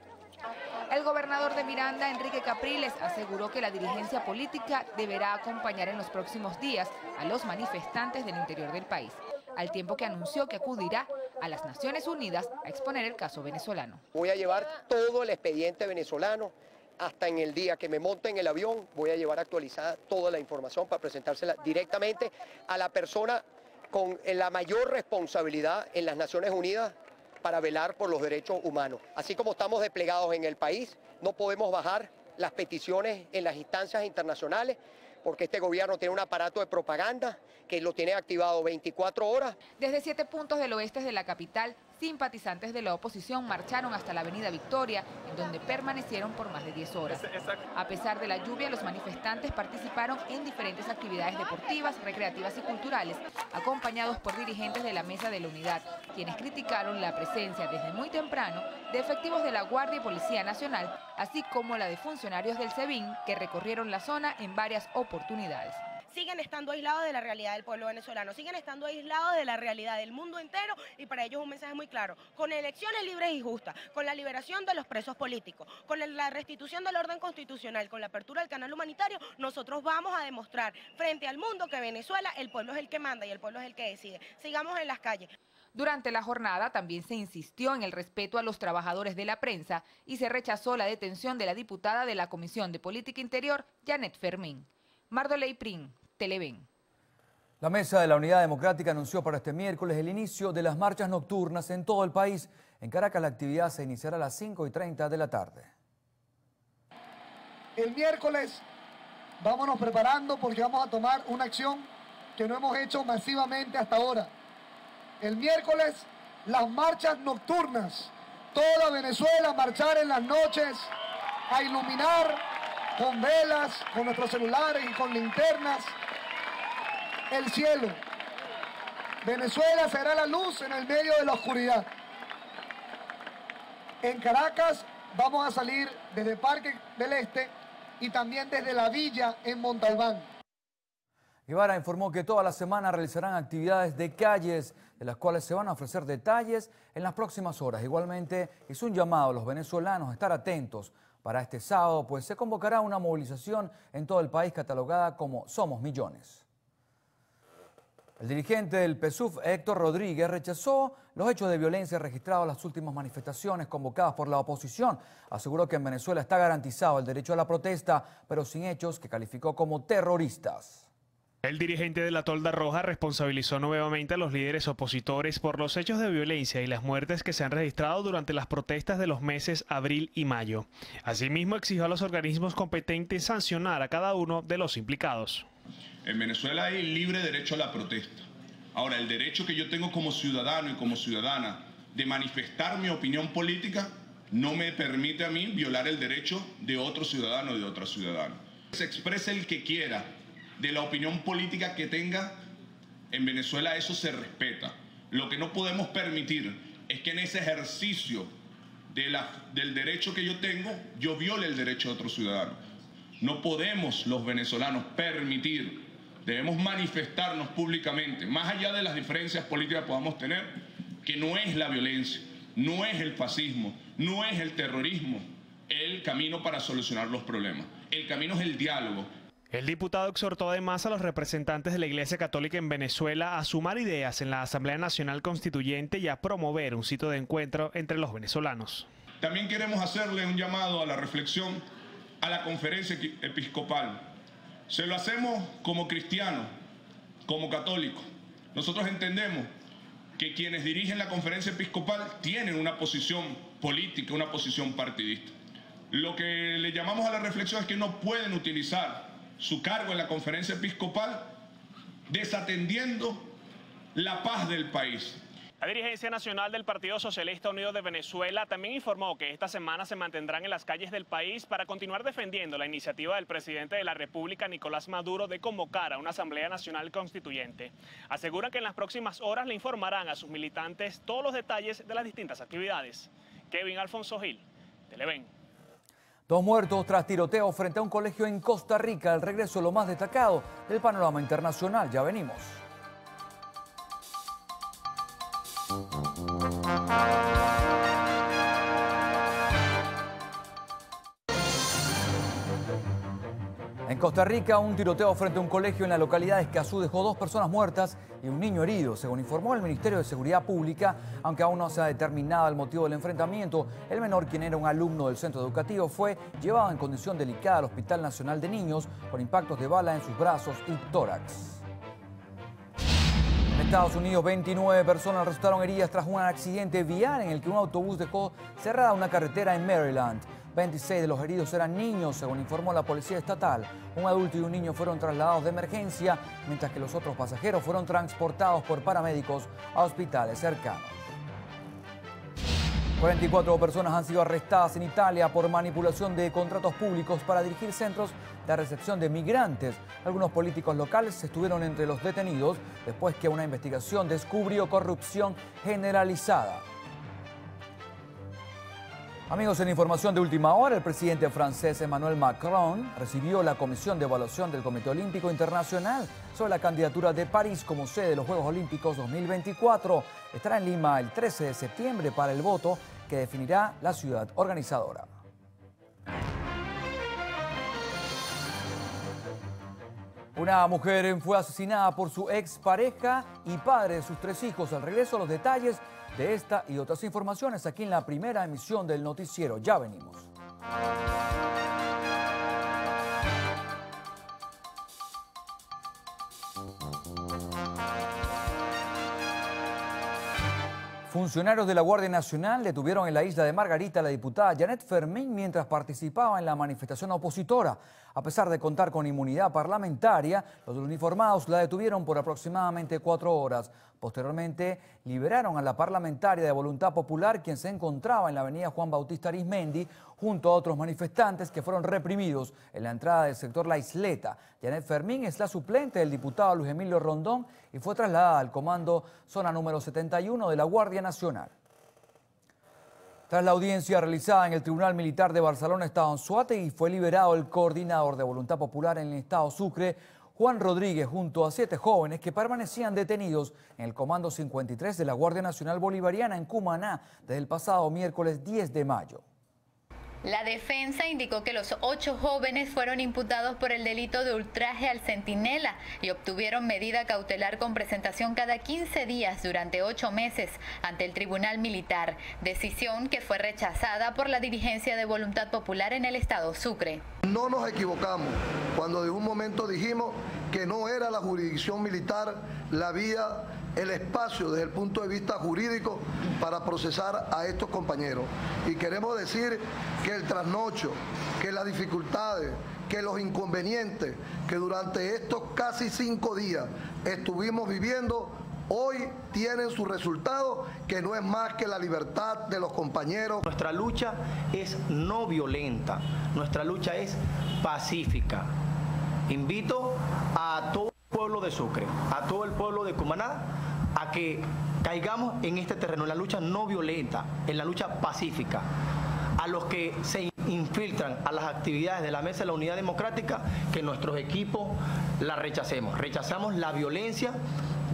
El gobernador de Miranda, Enrique Capriles, aseguró que la dirigencia política deberá acompañar en los próximos días a los manifestantes del interior del país, al tiempo que anunció que acudirá a las Naciones Unidas a exponer el caso venezolano. Voy a llevar todo el expediente venezolano. Hasta en el día que me monte en el avión voy a llevar actualizada toda la información para presentársela directamente a la persona con la mayor responsabilidad en las Naciones Unidas para velar por los derechos humanos. Así como estamos desplegados en el país, no podemos bajar las peticiones en las instancias internacionales porque este gobierno tiene un aparato de propaganda que lo tiene activado 24 horas. Desde 7 puntos del oeste de la capital, simpatizantes de la oposición marcharon hasta la avenida Victoria, en donde permanecieron por más de 10 horas. A pesar de la lluvia, los manifestantes participaron en diferentes actividades deportivas, recreativas y culturales, acompañados por dirigentes de la Mesa de la Unidad, quienes criticaron la presencia desde muy temprano de efectivos de la Guardia y Policía Nacional, así como la de funcionarios del SEBIN, que recorrieron la zona en varias oportunidades. Siguen estando aislados de la realidad del pueblo venezolano, siguen estando aislados de la realidad del mundo entero y para ellos un mensaje muy claro, con elecciones libres y justas, con la liberación de los presos políticos, con la restitución del orden constitucional, con la apertura del canal humanitario, nosotros vamos a demostrar frente al mundo que Venezuela el pueblo es el que manda y el pueblo es el que decide. Sigamos en las calles. Durante la jornada también se insistió en el respeto a los trabajadores de la prensa y se rechazó la detención de la diputada de la Comisión de Política Interior, Janet Fermín. Mardoley Prin, Televen. La Mesa de la Unidad Democrática anunció para este miércoles el inicio de las marchas nocturnas en todo el país. En Caracas la actividad se iniciará a las 5:30 de la tarde. El miércoles vámonos preparando porque vamos a tomar una acción que no hemos hecho masivamente hasta ahora. El miércoles las marchas nocturnas. Toda Venezuela marchar en las noches a iluminar con velas, con nuestros celulares y con linternas el cielo. Venezuela será la luz en el medio de la oscuridad. En Caracas vamos a salir desde Parque del Este y también desde la Villa en Montalbán. Guevara informó que toda la semana realizarán actividades de calles, de las cuales se van a ofrecer detalles en las próximas horas. Igualmente hizo un llamado a los venezolanos a estar atentos para este sábado, pues se convocará una movilización en todo el país catalogada como Somos Millones. El dirigente del PSUV, Héctor Rodríguez, rechazó los hechos de violencia registrados en las últimas manifestaciones convocadas por la oposición. Aseguró que en Venezuela está garantizado el derecho a la protesta, pero sin hechos que calificó como terroristas. El dirigente de la Tolda Roja responsabilizó nuevamente a los líderes opositores por los hechos de violencia y las muertes que se han registrado durante las protestas de los meses abril y mayo. Asimismo, exigió a los organismos competentes sancionar a cada uno de los implicados. En Venezuela hay libre derecho a la protesta. Ahora, el derecho que yo tengo como ciudadano y como ciudadana de manifestar mi opinión política no me permite a mí violar el derecho de otro ciudadano o de otra ciudadana. Se exprese el que quiera de la opinión política que tenga. En Venezuela eso se respeta. Lo que no podemos permitir es que en ese ejercicio del derecho que yo tengo, yo viole el derecho de otro ciudadano. No podemos los venezolanos permitir, debemos manifestarnos públicamente, más allá de las diferencias políticas que podamos tener, que no es la violencia, no es el fascismo, no es el terrorismo el camino para solucionar los problemas. El camino es el diálogo. El diputado exhortó además a los representantes de la Iglesia Católica en Venezuela a sumar ideas en la Asamblea Nacional Constituyente y a promover un sitio de encuentro entre los venezolanos. También queremos hacerle un llamado a la reflexión a la conferencia episcopal. Se lo hacemos como cristianos, como católicos. Nosotros entendemos que quienes dirigen la conferencia episcopal tienen una posición política, una posición partidista. Lo que le llamamos a la reflexión es que no pueden utilizar su cargo en la conferencia episcopal desatendiendo la paz del país. La dirigencia nacional del Partido Socialista Unido de Venezuela también informó que esta semana se mantendrán en las calles del país para continuar defendiendo la iniciativa del presidente de la República, Nicolás Maduro, de convocar a una Asamblea Nacional Constituyente. Aseguran que en las próximas horas le informarán a sus militantes todos los detalles de las distintas actividades. Kevin Alfonso Gil, Televen. 2 muertos tras tiroteo frente a un colegio en Costa Rica. El regreso de lo más destacado del panorama internacional. Ya venimos. En Costa Rica, un tiroteo frente a un colegio en la localidad de Escazú dejó 2 personas muertas y un niño herido, según informó el Ministerio de Seguridad Pública. Aunque aún no se ha determinado el motivo del enfrentamiento, el menor, quien era un alumno del centro educativo, fue llevado en condición delicada al Hospital Nacional de Niños con impactos de bala en sus brazos y tórax. En Estados Unidos, 29 personas resultaron heridas tras un accidente vial en el que un autobús dejó cerrada una carretera en Maryland. 26 de los heridos eran niños, según informó la policía estatal. Un adulto y un niño fueron trasladados de emergencia, mientras que los otros pasajeros fueron transportados por paramédicos a hospitales cercanos. 44 personas han sido arrestadas en Italia por manipulación de contratos públicos para dirigir centros de recepción de migrantes. Algunos políticos locales estuvieron entre los detenidos después que una investigación descubrió corrupción generalizada. Amigos, en información de última hora, el presidente francés Emmanuel Macron recibió la Comisión de Evaluación del Comité Olímpico Internacional sobre la candidatura de París como sede de los Juegos Olímpicos 2024. Estará en Lima el 13 de septiembre para el voto que definirá la ciudad organizadora. Una mujer fue asesinada por su expareja y padre de sus 3 hijos. Al regreso, los detalles de esta y otras informaciones aquí en la primera emisión del noticiero. Ya venimos. Funcionarios de la Guardia Nacional detuvieron en la isla de Margarita a la diputada Janet Fermín mientras participaba en la manifestación opositora. A pesar de contar con inmunidad parlamentaria, los uniformados la detuvieron por aproximadamente 4 horas. Posteriormente, liberaron a la parlamentaria de Voluntad Popular, quien se encontraba en la avenida Juan Bautista Arizmendi, junto a otros manifestantes que fueron reprimidos en la entrada del sector La Isleta. Janet Fermín es la suplente del diputado Luis Emilio Rondón y fue trasladada al comando zona número 71 de la Guardia Nacional. Tras la audiencia realizada en el Tribunal Militar de Barcelona, Estado Anzoátegui, fue liberado el coordinador de Voluntad Popular en el Estado Sucre, Juan Rodríguez, junto a 7 jóvenes que permanecían detenidos en el Comando 53 de la Guardia Nacional Bolivariana en Cumaná desde el pasado miércoles 10 de mayo. La defensa indicó que los 8 jóvenes fueron imputados por el delito de ultraje al centinela y obtuvieron medida cautelar con presentación cada 15 días durante 8 meses ante el Tribunal Militar, decisión que fue rechazada por la dirigencia de Voluntad Popular en el estado Sucre. No nos equivocamos cuando de un momento dijimos que no era la jurisdicción militar la vía, el espacio desde el punto de vista jurídico para procesar a estos compañeros. Y queremos decir que el trasnocho, que las dificultades, que los inconvenientes que durante estos casi 5 días estuvimos viviendo, hoy tienen su resultado, que no es más que la libertad de los compañeros. Nuestra lucha es no violenta, nuestra lucha es pacífica. Invito a todo el pueblo de Sucre, a todo el pueblo de Cumaná, a que caigamos en este terreno, en la lucha no violenta, en la lucha pacífica. A los que se infiltran a las actividades de la Mesa de la Unidad Democrática, que nuestros equipos la rechacemos. Rechazamos la violencia,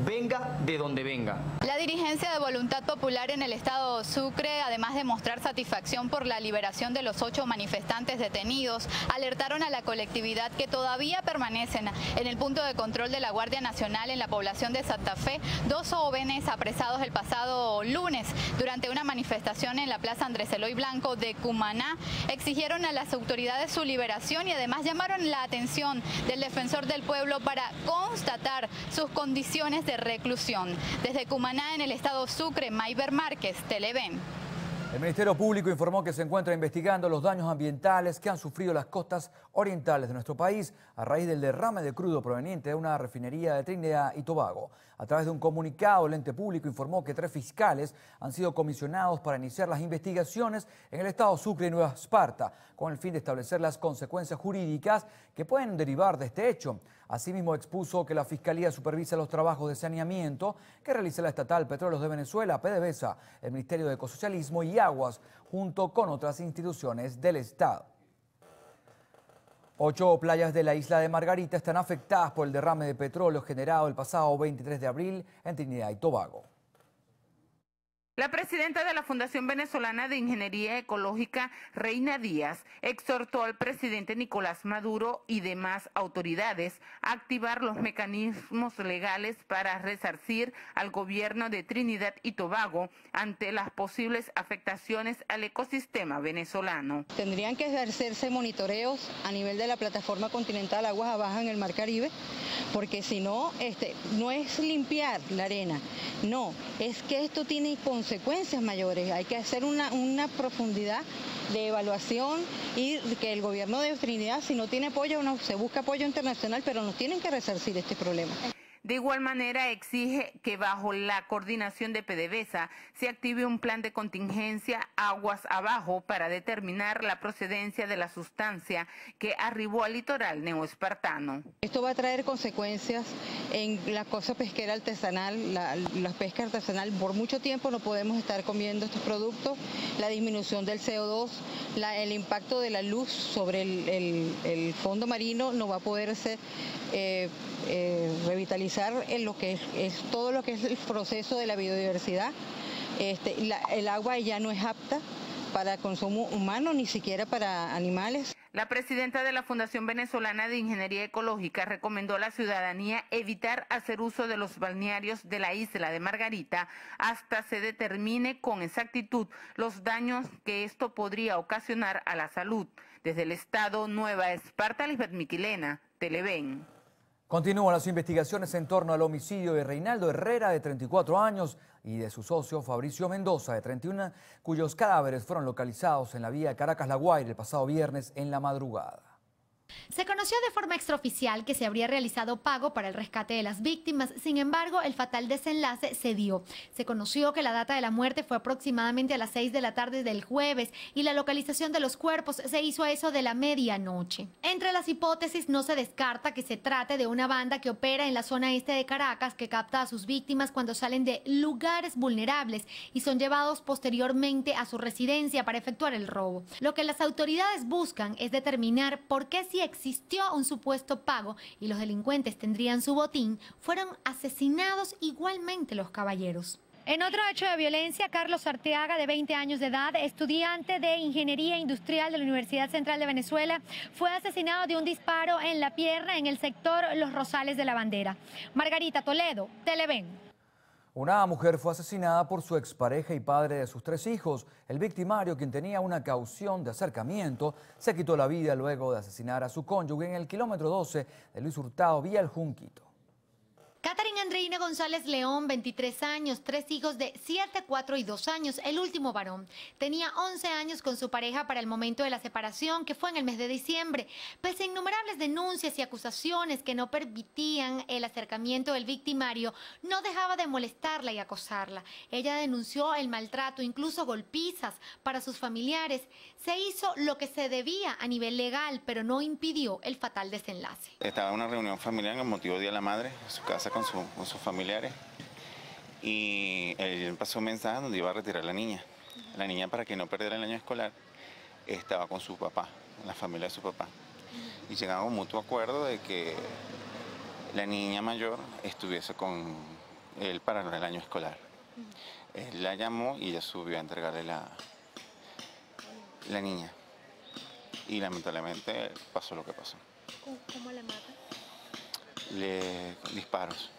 venga de donde venga. La dirigencia de Voluntad Popular en el estado Sucre, además de mostrar satisfacción por la liberación de los 8 manifestantes detenidos, alertaron a la colectividad que todavía permanecen en el punto de control de la Guardia Nacional en la población de Santa Fe 2 jóvenes apresados el pasado lunes durante una manifestación en la Plaza Andrés Eloy Blanco de Cumaná. Exigieron a las autoridades su liberación y además llamaron la atención del defensor del pueblo para constatar sus condiciones de reclusión. Desde Cumaná, en el estado Sucre, Mayber Márquez, Televen. El Ministerio Público informó que se encuentra investigando los daños ambientales que han sufrido las costas orientales de nuestro país a raíz del derrame de crudo proveniente de una refinería de Trinidad y Tobago. A través de un comunicado, el ente público informó que 3 fiscales han sido comisionados para iniciar las investigaciones en el estado Sucre y Nueva Esparta, con el fin de establecer las consecuencias jurídicas que pueden derivar de este hecho. Asimismo, expuso que la Fiscalía supervisa los trabajos de saneamiento que realiza la estatal Petróleos de Venezuela, PDVSA, el Ministerio de Ecosocialismo y Aguas, junto con otras instituciones del Estado. 8 playas de la isla de Margarita están afectadas por el derrame de petróleo generado el pasado 23 de abril en Trinidad y Tobago. La presidenta de la Fundación Venezolana de Ingeniería Ecológica, Reina Díaz, exhortó al presidente Nicolás Maduro y demás autoridades a activar los mecanismos legales para resarcir al gobierno de Trinidad y Tobago ante las posibles afectaciones al ecosistema venezolano. Tendrían que ejercerse monitoreos a nivel de la plataforma continental Aguas Abajo en el Mar Caribe, porque si no, no es limpiar la arena, no, es que esto tiene consecuencias mayores. Hay que hacer una profundidad de evaluación y que el gobierno de Trinidad, si no tiene apoyo, se busca apoyo internacional, pero nos tienen que resarcir este problema. De igual manera, exige que bajo la coordinación de PDVSA se active un plan de contingencia aguas abajo para determinar la procedencia de la sustancia que arribó al litoral neoespartano. Esto va a traer consecuencias en la cosa pesquera artesanal, la pesca artesanal. Por mucho tiempo no podemos estar comiendo estos productos, la disminución del CO2, el impacto de la luz sobre el fondo marino no va a poder ser revitalizar en lo que es todo lo que es el proceso de la biodiversidad. El agua ya no es apta para consumo humano, ni siquiera para animales. La presidenta de la Fundación Venezolana de Ingeniería Ecológica recomendó a la ciudadanía evitar hacer uso de los balnearios de la isla de Margarita hasta se determine con exactitud los daños que esto podría ocasionar a la salud. Desde el estado Nueva Esparta, Lisbeth Miquilena, Televen. Continúan las investigaciones en torno al homicidio de Reinaldo Herrera, de 34 años, y de su socio Fabricio Mendoza, de 31, cuyos cadáveres fueron localizados en la vía Caracas-La Guaira el pasado viernes en la madrugada. Se conoció de forma extraoficial que se habría realizado pago para el rescate de las víctimas, sin embargo, el fatal desenlace se dio. Se conoció que la data de la muerte fue aproximadamente a las 6 de la tarde del jueves y la localización de los cuerpos se hizo a eso de la medianoche. Entre las hipótesis no se descarta que se trate de una banda que opera en la zona este de Caracas que capta a sus víctimas cuando salen de lugares vulnerables y son llevados posteriormente a su residencia para efectuar el robo. Lo que las autoridades buscan es determinar por qué si existió un supuesto pago y los delincuentes tendrían su botín, fueron asesinados igualmente los caballeros. En otro hecho de violencia, Carlos Arteaga, de 20 años de edad, estudiante de Ingeniería Industrial de la Universidad Central de Venezuela, fue asesinado de un disparo en la pierna en el sector Los Rosales de la Bandera. Margarita Toledo, Televen. Una mujer fue asesinada por su expareja y padre de sus 3 hijos. El victimario, quien tenía una caución de acercamiento, se quitó la vida luego de asesinar a su cónyuge en el kilómetro 12 de Luis Hurtado, vía El Junquito. Catherine Andreina González León, 23 años, 3 hijos de 7, 4 y 2 años, el último varón. Tenía 11 años con su pareja para el momento de la separación, que fue en el mes de diciembre. Pese a innumerables denuncias y acusaciones que no permitían el acercamiento del victimario, no dejaba de molestarla y acosarla. Ella denunció el maltrato, incluso golpizas para sus familiares. Se hizo lo que se debía a nivel legal, pero no impidió el fatal desenlace. Estaba en una reunión familiar con motivo del Día de la Madre en su casa con sus familiares, y él pasó un mensaje donde iba a retirar a la niña. La niña, para que no perdiera el año escolar, estaba con su papá, la familia de su papá. Y llegamos a un mutuo acuerdo de que la niña mayor estuviese con él para el año escolar. Él la llamó y ella subió a entregarle la niña. Y lamentablemente pasó lo que pasó. ¿Cómo le mata? Disparos.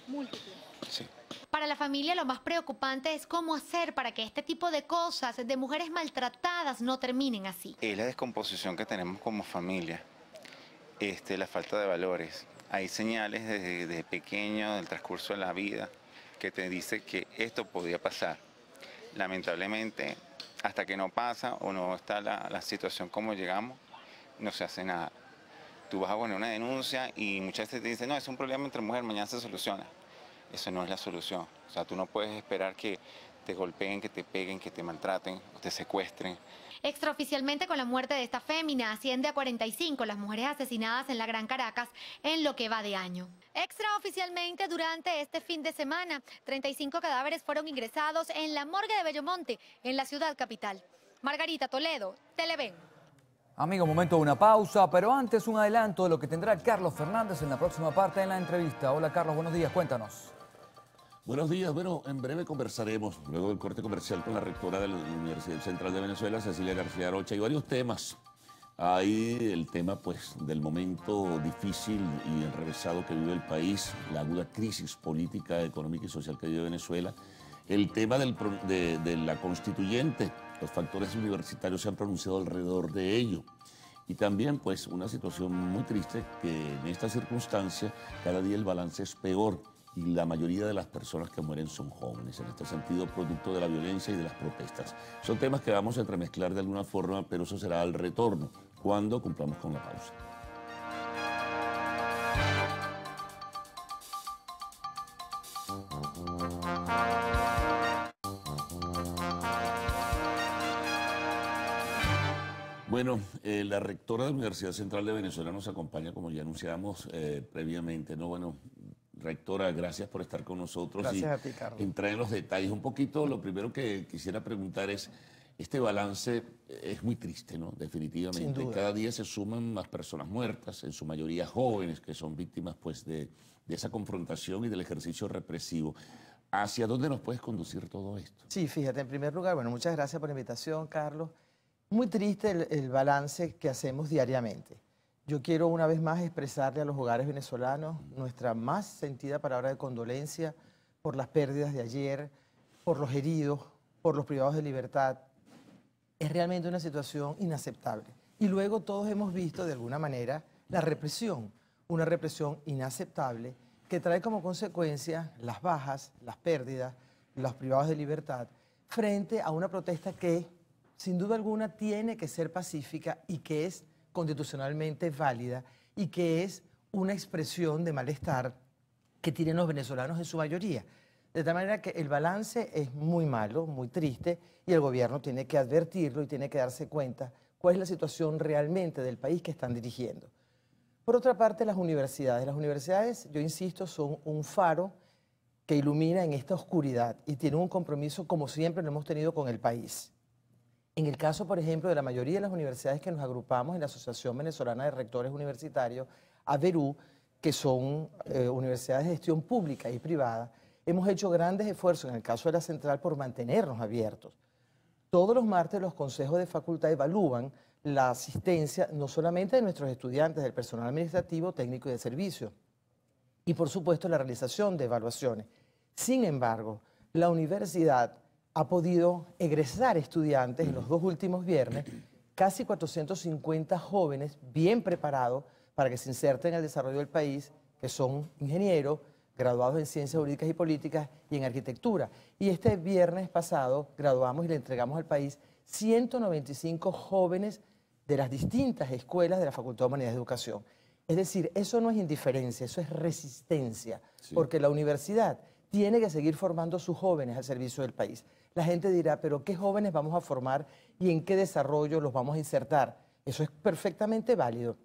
Múltiples. Sí. Para la familia lo más preocupante es cómo hacer para que este tipo de cosas de mujeres maltratadas no terminen así. Es la descomposición que tenemos como familia, la falta de valores. Hay señales desde pequeño, del transcurso de la vida, que te dice que esto podía pasar. Lamentablemente, hasta que no pasa o no está la situación como llegamos, no se hace nada. Tú vas a poner una denuncia y muchas veces te dicen, no, es un problema entre mujeres, mañana se soluciona. Eso no es la solución. O sea, tú no puedes esperar que te golpeen, que te peguen, que te maltraten, o te secuestren. Extraoficialmente, con la muerte de esta fémina, asciende a 45 las mujeres asesinadas en la Gran Caracas en lo que va de año. Extraoficialmente, durante este fin de semana, 35 cadáveres fueron ingresados en la morgue de Bellomonte, en la ciudad capital. Margarita Toledo, Televen. Amigo, momento de una pausa, pero antes un adelanto de lo que tendrá Carlos Fernández en la próxima parte de la entrevista. Hola Carlos, buenos días, cuéntanos. Buenos días. Bueno, en breve conversaremos, luego del corte comercial, con la rectora de la Universidad Central de Venezuela, Cecilia García Arocha. Hay varios temas. Hay el tema, pues, del momento difícil y enrevesado que vive el país, la aguda crisis política, económica y social que vive Venezuela. El tema de la constituyente, los factores universitarios se han pronunciado alrededor de ello. Y también, pues, una situación muy triste que en esta circunstancia cada día el balance es peor y la mayoría de las personas que mueren son jóvenes, en este sentido producto de la violencia y de las protestas. Son temas que vamos a entremezclar de alguna forma, pero eso será al retorno, cuando cumplamos con la pausa. Bueno, la rectora de la Universidad Central de Venezuela nos acompaña, como ya anunciamos previamente, ¿no? Bueno, rectora, gracias por estar con nosotros. Gracias a ti, Carlos. Entrar en los detalles un poquito. Lo primero que quisiera preguntar es, este balance es muy triste, ¿no? Definitivamente. Sin duda. Cada día se suman más personas muertas, en su mayoría jóvenes, que son víctimas, pues, de esa confrontación y del ejercicio represivo. ¿Hacia dónde nos puedes conducir todo esto? Sí, fíjate, en primer lugar, bueno, muchas gracias por la invitación, Carlos. Muy triste el balance que hacemos diariamente. Yo quiero una vez más expresarle a los hogares venezolanos nuestra más sentida palabra de condolencia por las pérdidas de ayer, por los heridos, por los privados de libertad. Es realmente una situación inaceptable. Y luego todos hemos visto de alguna manera la represión, una represión inaceptable que trae como consecuencia las bajas, las pérdidas, los privados de libertad, frente a una protesta que sin duda alguna tiene que ser pacífica y que es constitucionalmente válida y que es una expresión de malestar que tienen los venezolanos en su mayoría. De tal manera que el balance es muy malo, muy triste, y el gobierno tiene que advertirlo y tiene que darse cuenta cuál es la situación realmente del país que están dirigiendo. Por otra parte, las universidades, yo insisto, son un faro que ilumina en esta oscuridad y tienen un compromiso, como siempre lo hemos tenido con el país. En el caso, por ejemplo, de la mayoría de las universidades que nos agrupamos en la Asociación Venezolana de Rectores Universitarios, AVERU, que son universidades de gestión pública y privada, Hemos hecho grandes esfuerzos, en el caso de la central, por mantenernos abiertos. Todos los martes los consejos de facultad evalúan la asistencia no solamente de nuestros estudiantes, del personal administrativo, técnico y de servicio, y por supuesto la realización de evaluaciones. Sin embargo, la universidad ha podido egresar estudiantes en los 2 últimos viernes, casi 450 jóvenes bien preparados para que se inserten en el desarrollo del país, que son ingenieros, graduados en Ciencias Jurídicas y Políticas y en Arquitectura. Y este viernes pasado graduamos y le entregamos al país 195 jóvenes de las distintas escuelas de la Facultad de Humanidades y Educación. Es decir, eso no es indiferencia, eso es resistencia, porque la universidad tiene que seguir formando a sus jóvenes al servicio del país. La gente dirá, pero ¿qué jóvenes vamos a formar y en qué desarrollo los vamos a insertar? Eso es perfectamente válido,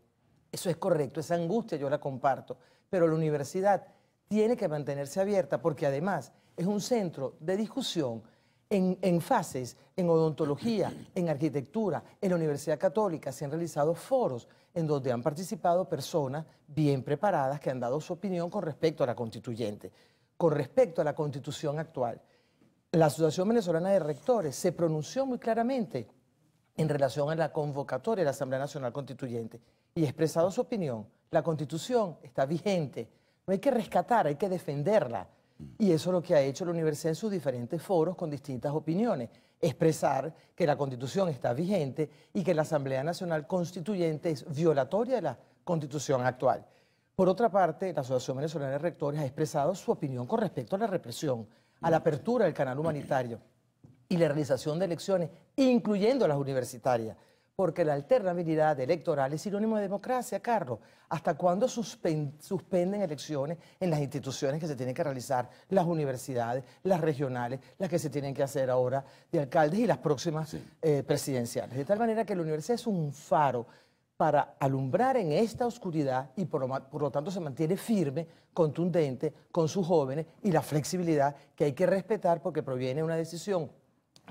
eso es correcto, esa angustia yo la comparto, pero la universidad tiene que mantenerse abierta porque además es un centro de discusión en fases, en odontología, en arquitectura, en la Universidad Católica se han realizado foros en donde han participado personas bien preparadas que han dado su opinión con respecto a la constituyente, con respecto a la constitución actual. La Asociación Venezolana de Rectores se pronunció muy claramente en relación a la convocatoria de la Asamblea Nacional Constituyente y ha expresado su opinión. La Constitución está vigente, no hay que rescatar, hay que defenderla. Y eso es lo que ha hecho la universidad en sus diferentes foros con distintas opiniones. Expresar que la Constitución está vigente y que la Asamblea Nacional Constituyente es violatoria de la Constitución actual. Por otra parte, la Asociación Venezolana de Rectores ha expresado su opinión con respecto a la represión, a la apertura del canal humanitario y la realización de elecciones, incluyendo las universitarias. Porque la alternabilidad electoral es sinónimo de democracia, Carlos. ¿Hasta cuándo suspenden elecciones en las instituciones que se tienen que realizar? Las universidades, las regionales, las que se tienen que hacer ahora de alcaldes y las próximas presidenciales. De tal manera que la universidad es un faro para alumbrar en esta oscuridad y por lo tanto se mantiene firme, contundente con sus jóvenes y la flexibilidad que hay que respetar porque proviene de una decisión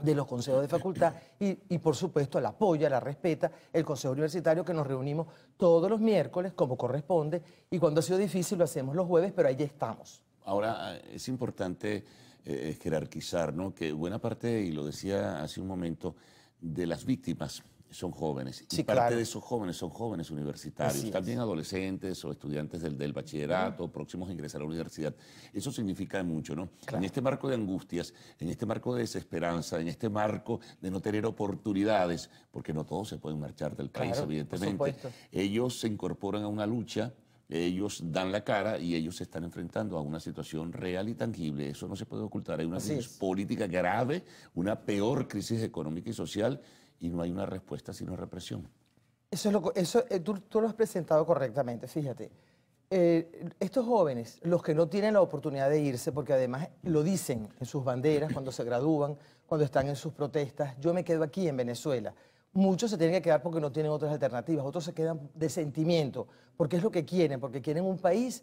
de los consejos de facultad y por supuesto la apoya, la respeta el Consejo Universitario que nos reunimos todos los miércoles como corresponde y cuando ha sido difícil lo hacemos los jueves, pero ahí estamos. Ahora es importante jerarquizar, ¿no? Que buena parte, y lo decía hace un momento, de las víctimas son jóvenes. Sí, y parte claro. de esos jóvenes son jóvenes universitarios, Así también adolescentes o estudiantes del bachillerato, próximos a ingresar a la universidad. Eso significa mucho, ¿no? Claro. En este marco de angustias, en este marco de desesperanza, en este marco de no tener oportunidades, porque no todos se pueden marchar del país, Claro, evidentemente. Ellos se incorporan a una lucha, ellos dan la cara y ellos se están enfrentando a una situación real y tangible. Eso no se puede ocultar. Hay una crisis política grave, una peor crisis económica y social, y no hay una respuesta sino represión. Tú lo has presentado correctamente, fíjate. Estos jóvenes, los que no tienen la oportunidad de irse, porque además lo dicen en sus banderas, cuando se gradúan, cuando están en sus protestas, yo me quedo aquí en Venezuela. Muchos se tienen que quedar porque no tienen otras alternativas, otros se quedan de sentimiento, porque es lo que quieren, porque quieren un país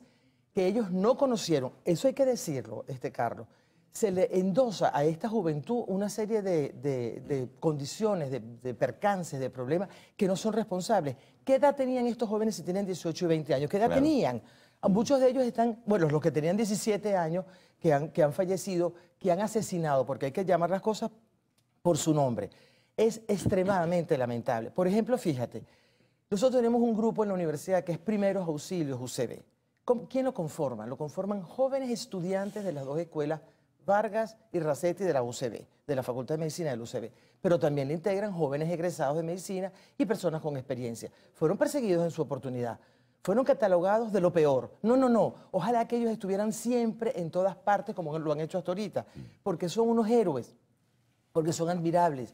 que ellos no conocieron. Eso hay que decirlo, Carlos. Se le endosa a esta juventud una serie de condiciones, de percances, de problemas que no son responsables. ¿Qué edad tenían estos jóvenes si tienen 18 y 20 años? ¿Qué edad tenían? Muchos de ellos están, bueno, los que tenían 17 años, que han fallecido, que han asesinado, porque hay que llamar las cosas por su nombre. Es extremadamente lamentable. Por ejemplo, fíjate, nosotros tenemos un grupo en la universidad que es Primeros Auxilios UCB. ¿Quién lo conforman? Lo conforman jóvenes estudiantes de las dos escuelas Vargas y Racetti de la UCB, de la Facultad de Medicina de la UCB, pero también le integran jóvenes egresados de medicina y personas con experiencia. Fueron perseguidos en su oportunidad, fueron catalogados de lo peor. No, ojalá que ellos estuvieran siempre en todas partes como lo han hecho hasta ahorita, porque son unos héroes, porque son admirables.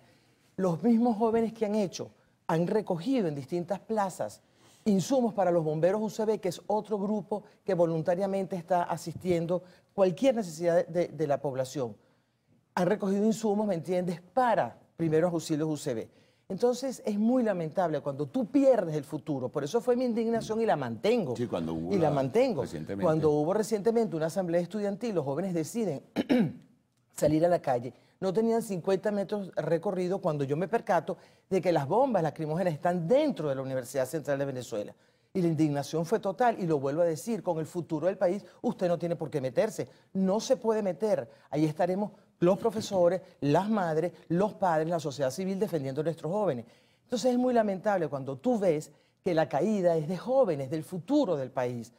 Los mismos jóvenes que han recogido en distintas plazas insumos para los bomberos UCB, que es otro grupo que voluntariamente está asistiendo cualquier necesidad de la población. Han recogido insumos, ¿me entiendes?, para Primeros Auxilios UCB. Entonces es muy lamentable cuando tú pierdes el futuro. Por eso fue mi indignación y la mantengo. Sí, cuando hubo recientemente. Cuando hubo recientemente una asamblea estudiantil, los jóvenes deciden salir a la calle. No tenían 50 metros recorrido cuando yo me percato de que las bombas lacrimógenas están dentro de la Universidad Central de Venezuela. Y la indignación fue total, y lo vuelvo a decir, con el futuro del país usted no tiene por qué meterse, no se puede meter. Ahí estaremos los profesores, las madres, los padres, la sociedad civil defendiendo a nuestros jóvenes. Entonces es muy lamentable cuando tú ves que la caída es de jóvenes, del futuro del país.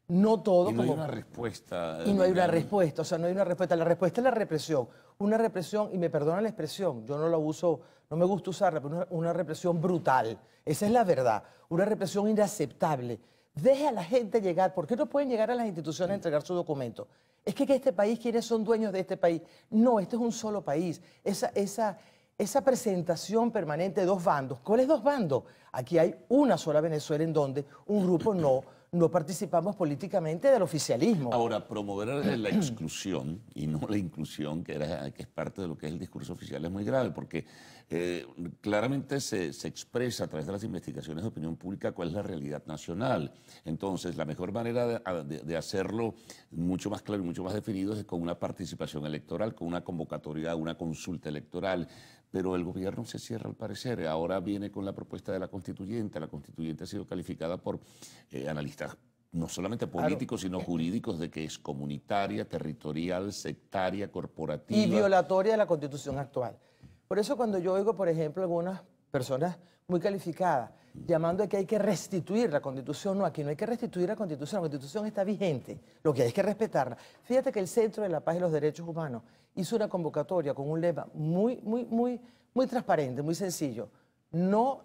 No todo. Y no hay una respuesta. Y no hay una respuesta, o sea, no hay una respuesta. La respuesta es la represión. Una represión, y me perdonan la expresión, yo no la uso, no me gusta usarla, pero una represión brutal. Esa es la verdad. Una represión inaceptable. Deje a la gente llegar. ¿Por qué no pueden llegar a las instituciones a entregar sus documentos? Es que este país, ¿quiénes son dueños de este país? No, este es un solo país. Esa presentación permanente de dos bandos. ¿Cuáles dos bandos? Aquí hay una sola Venezuela en donde un grupo no participamos políticamente del oficialismo. Ahora, promover la exclusión y no la inclusión, que es parte de lo que es el discurso oficial, es muy grave, porque claramente se expresa a través de las investigaciones de opinión pública cuál es la realidad nacional. Entonces, la mejor manera de hacerlo mucho más claro y mucho más definido es con una participación electoral, con una convocatoria, una consulta electoral. Pero el gobierno se cierra al parecer. Ahora viene con la propuesta de la constituyente. La constituyente ha sido calificada por analistas no solamente políticos, sino jurídicos, de que es comunitaria, territorial, sectaria, corporativa. Y violatoria de la Constitución actual. Por eso cuando yo oigo, por ejemplo, algunas personas muy calificadas llamando a que hay que restituir la Constitución, no, aquí no hay que restituir la Constitución está vigente, lo que hay es que respetarla. Fíjate que el Centro de la Paz y los Derechos Humanos hizo una convocatoria con un lema muy transparente, muy sencillo. No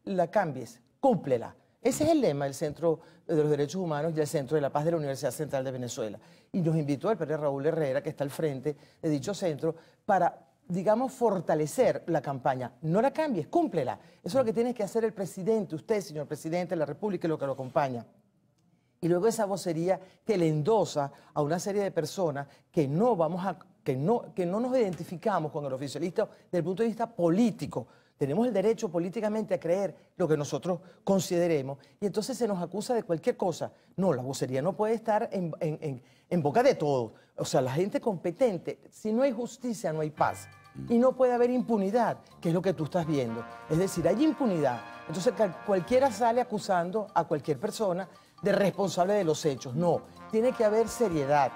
la cambies, cúmplela. Ese es el lema del Centro de los Derechos Humanos y del Centro de la Paz de la Universidad Central de Venezuela. Y nos invitó el padre Raúl Herrera, que está al frente de dicho centro, para, digamos, fortalecer la campaña. No la cambies, cúmplela. Eso es lo que tiene que hacer el presidente, usted, señor presidente de la República, y lo que lo acompaña. Y luego esa vocería que le endosa a una serie de personas que no nos identificamos con el oficialista desde el punto de vista político. Tenemos el derecho políticamente a creer lo que nosotros consideremos y entonces se nos acusa de cualquier cosa. No, la vocería no puede estar en boca de todos. O sea, la gente competente, si no hay justicia, no hay paz. Y no puede haber impunidad, que es lo que tú estás viendo. Es decir, hay impunidad. Entonces cualquiera sale acusando a cualquier persona de responsable de los hechos. No, tiene que haber seriedad,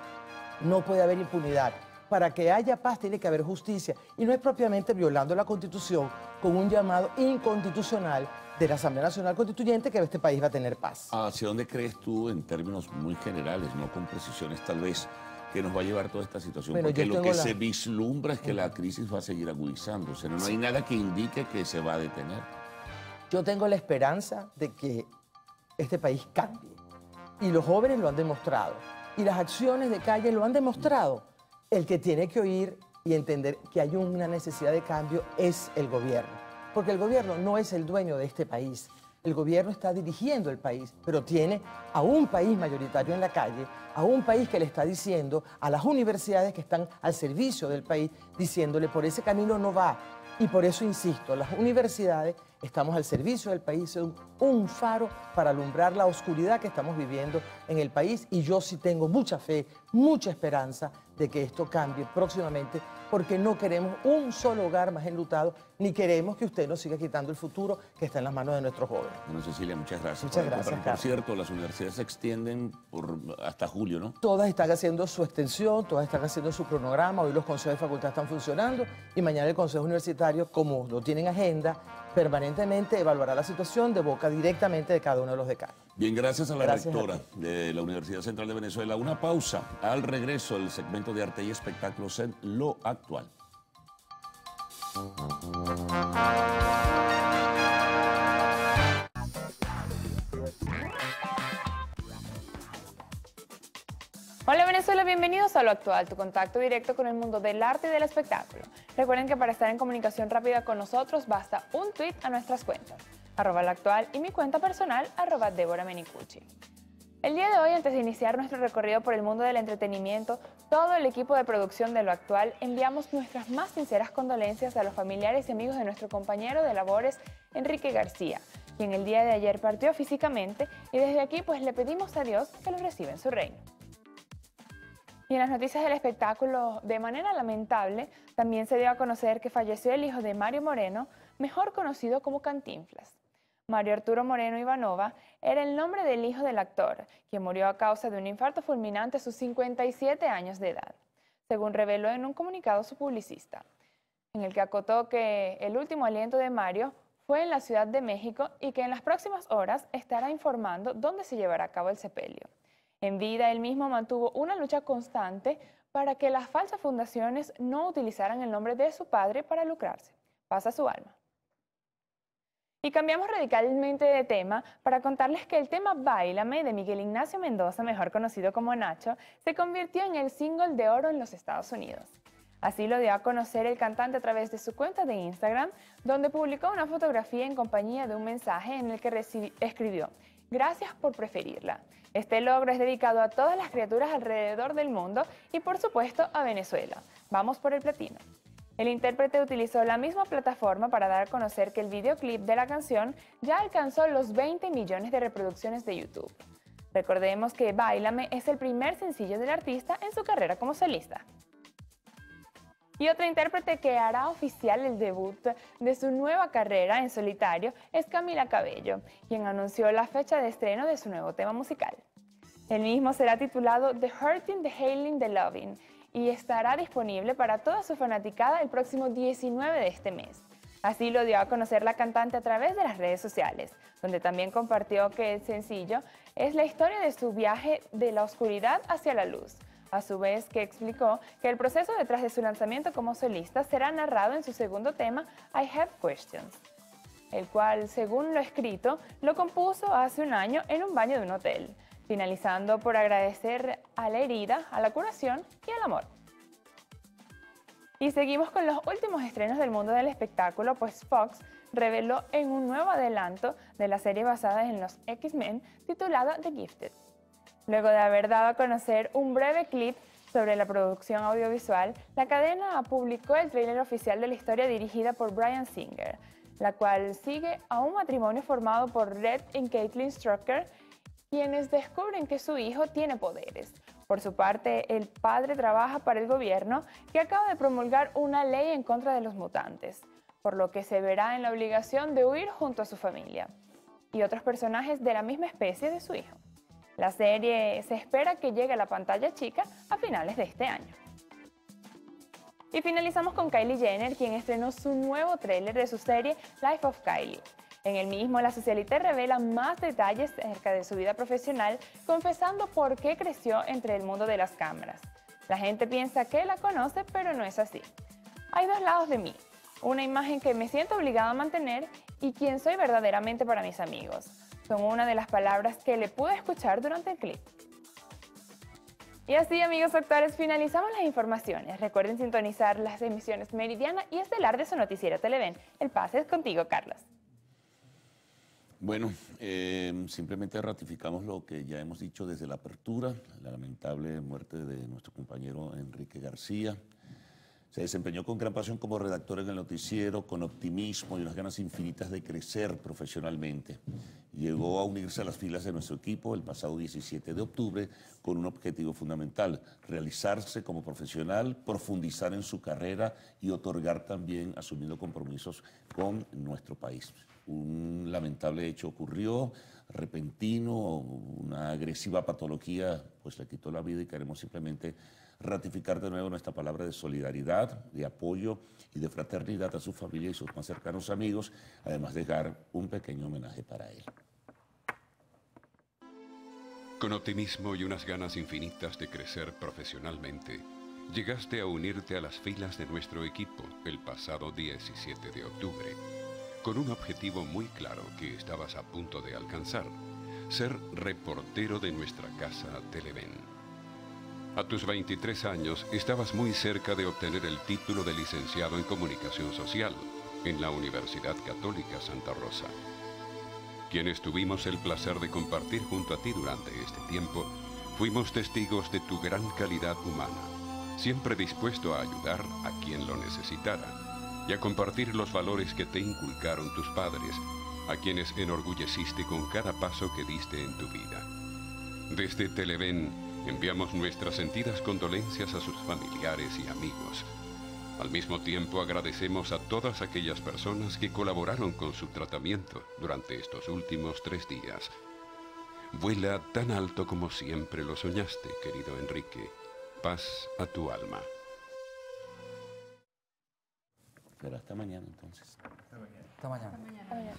no puede haber impunidad. Para que haya paz tiene que haber justicia y no es propiamente violando la Constitución con un llamado inconstitucional de la Asamblea Nacional Constituyente que este país va a tener paz. ¿Hacia dónde crees tú, en términos muy generales, no con precisiones tal vez, que nos va a llevar toda esta situación? Bueno, porque lo que se vislumbra es que la crisis va a seguir agudizándose. No hay nada que indique que se va a detener. Yo tengo la esperanza de que este país cambie y los jóvenes lo han demostrado y las acciones de calle lo han demostrado. El que tiene que oír y entender que hay una necesidad de cambio es el gobierno. Porque el gobierno no es el dueño de este país. El gobierno está dirigiendo el país, pero tiene a un país mayoritario en la calle, a un país que le está diciendo a las universidades que están al servicio del país, diciéndole por ese camino no va. Y por eso insisto, las universidades estamos al servicio del país, son un faro para alumbrar la oscuridad que estamos viviendo en el país y yo sí tengo mucha fe, mucha esperanza de que esto cambie próximamente porque no queremos un solo hogar más enlutado ni queremos que usted nos siga quitando el futuro que está en las manos de nuestros jóvenes. Bueno, Cecilia, muchas gracias. Muchas gracias, Por cierto, las universidades se extienden hasta julio, ¿no? Todas están haciendo su extensión, todas están haciendo su cronograma, hoy los consejos de facultad están funcionando y mañana el Consejo Universitario, como lo tienen agenda, permanentemente evaluará la situación de boca directamente de cada uno de los decanos. Bien, gracias a la rectora de la Universidad Central de Venezuela. Una pausa. Al regreso, el segmento de arte y espectáculos en Lo Actual. Hola Venezuela, bienvenidos a Lo Actual, tu contacto directo con el mundo del arte y del espectáculo. Recuerden que para estar en comunicación rápida con nosotros basta un tweet a nuestras cuentas, @loactual y mi cuenta personal, @DéboraMenicucci. El día de hoy, antes de iniciar nuestro recorrido por el mundo del entretenimiento, todo el equipo de producción de Lo Actual enviamos nuestras más sinceras condolencias a los familiares y amigos de nuestro compañero de labores, Enrique García, quien el día de ayer partió físicamente y desde aquí pues le pedimos a Dios que lo reciba en su reino. Y en las noticias del espectáculo, de manera lamentable, también se dio a conocer que falleció el hijo de Mario Moreno, mejor conocido como Cantinflas. Mario Arturo Moreno Ivanova era el nombre del hijo del actor, quien murió a causa de un infarto fulminante a sus 57 años de edad, según reveló en un comunicado su publicista, en el que acotó que el último aliento de Mario fue en la Ciudad de México y que en las próximas horas estará informando dónde se llevará a cabo el sepelio. En vida, él mismo mantuvo una lucha constante para que las falsas fundaciones no utilizaran el nombre de su padre para lucrarse. Paz a su alma. Y cambiamos radicalmente de tema para contarles que el tema Báilame de Miguel Ignacio Mendoza, mejor conocido como Nacho, se convirtió en el single de oro en los Estados Unidos. Así lo dio a conocer el cantante a través de su cuenta de Instagram, donde publicó una fotografía en compañía de un mensaje en el que escribió: "Gracias por preferirla. Este logro es dedicado a todas las criaturas alrededor del mundo y por supuesto a Venezuela. Vamos por el platino". El intérprete utilizó la misma plataforma para dar a conocer que el videoclip de la canción ya alcanzó los 20 millones de reproducciones de YouTube. Recordemos que Báilame es el primer sencillo del artista en su carrera como solista. Y otra intérprete que hará oficial el debut de su nueva carrera en solitario es Camila Cabello, quien anunció la fecha de estreno de su nuevo tema musical. El mismo será titulado The Hurting, The Hailing, The Loving y estará disponible para toda su fanaticada el próximo 19 de este mes. Así lo dio a conocer la cantante a través de las redes sociales, donde también compartió que el sencillo es la historia de su viaje de la oscuridad hacia la luz. A su vez, que explicó que el proceso detrás de su lanzamiento como solista será narrado en su segundo tema, I Have Questions, el cual, según lo escrito, lo compuso hace un año en un baño de un hotel, finalizando por agradecer a la herida, a la curación y al amor. Y seguimos con los últimos estrenos del mundo del espectáculo, pues Fox reveló en un nuevo adelanto de la serie basada en los X-Men titulada The Gifted. Luego de haber dado a conocer un breve clip sobre la producción audiovisual, la cadena publicó el tráiler oficial de la historia dirigida por Bryan Singer, la cual sigue a un matrimonio formado por Red y Caitlin Strucker, quienes descubren que su hijo tiene poderes. Por su parte, el padre trabaja para el gobierno, que acaba de promulgar una ley en contra de los mutantes, por lo que se verá en la obligación de huir junto a su familia y otros personajes de la misma especie de su hijo. La serie se espera que llegue a la pantalla chica a finales de este año. Y finalizamos con Kylie Jenner, quien estrenó su nuevo tráiler de su serie Life of Kylie. En el mismo, la socialité revela más detalles acerca de su vida profesional, confesando por qué creció entre el mundo de las cámaras. La gente piensa que la conoce, pero no es así. Hay dos lados de mí, una imagen que me siento obligada a mantener y quien soy verdaderamente para mis amigos. Son una de las palabras que le pude escuchar durante el clip. Y así, amigos actores, finalizamos las informaciones. Recuerden sintonizar las emisiones Meridiana y Estelar de su noticiero Televen. El pase es contigo, Carlos. Bueno, simplemente ratificamos lo que ya hemos dicho desde la apertura, la lamentable muerte de nuestro compañero Enrique García. Se desempeñó con gran pasión como redactor en el noticiero, con optimismo y unas ganas infinitas de crecer profesionalmente. Llegó a unirse a las filas de nuestro equipo el pasado 17 de octubre con un objetivo fundamental: realizarse como profesional, profundizar en su carrera y otorgar también, asumiendo compromisos con nuestro país. Un lamentable hecho ocurrió, repentino, una agresiva patología pues le quitó la vida y queremos simplemente ratificar de nuevo nuestra palabra de solidaridad, de apoyo y de fraternidad a su familia y sus más cercanos amigos, además de dar un pequeño homenaje para él. Con optimismo y unas ganas infinitas de crecer profesionalmente, llegaste a unirte a las filas de nuestro equipo el pasado 17 de octubre, con un objetivo muy claro que estabas a punto de alcanzar: ser reportero de nuestra casa Televen. A tus 23 años estabas muy cerca de obtener el título de licenciado en Comunicación Social en la Universidad Católica Santa Rosa. Quienes tuvimos el placer de compartir junto a ti durante este tiempo, fuimos testigos de tu gran calidad humana, siempre dispuesto a ayudar a quien lo necesitara y a compartir los valores que te inculcaron tus padres, a quienes enorgulleciste con cada paso que diste en tu vida. Desde Televen enviamos nuestras sentidas condolencias a sus familiares y amigos. Al mismo tiempo agradecemos a todas aquellas personas que colaboraron con su tratamiento durante estos últimos 3 días. Vuela tan alto como siempre lo soñaste, querido Enrique. Paz a tu alma. Pero hasta mañana entonces. Hasta mañana. Hasta mañana.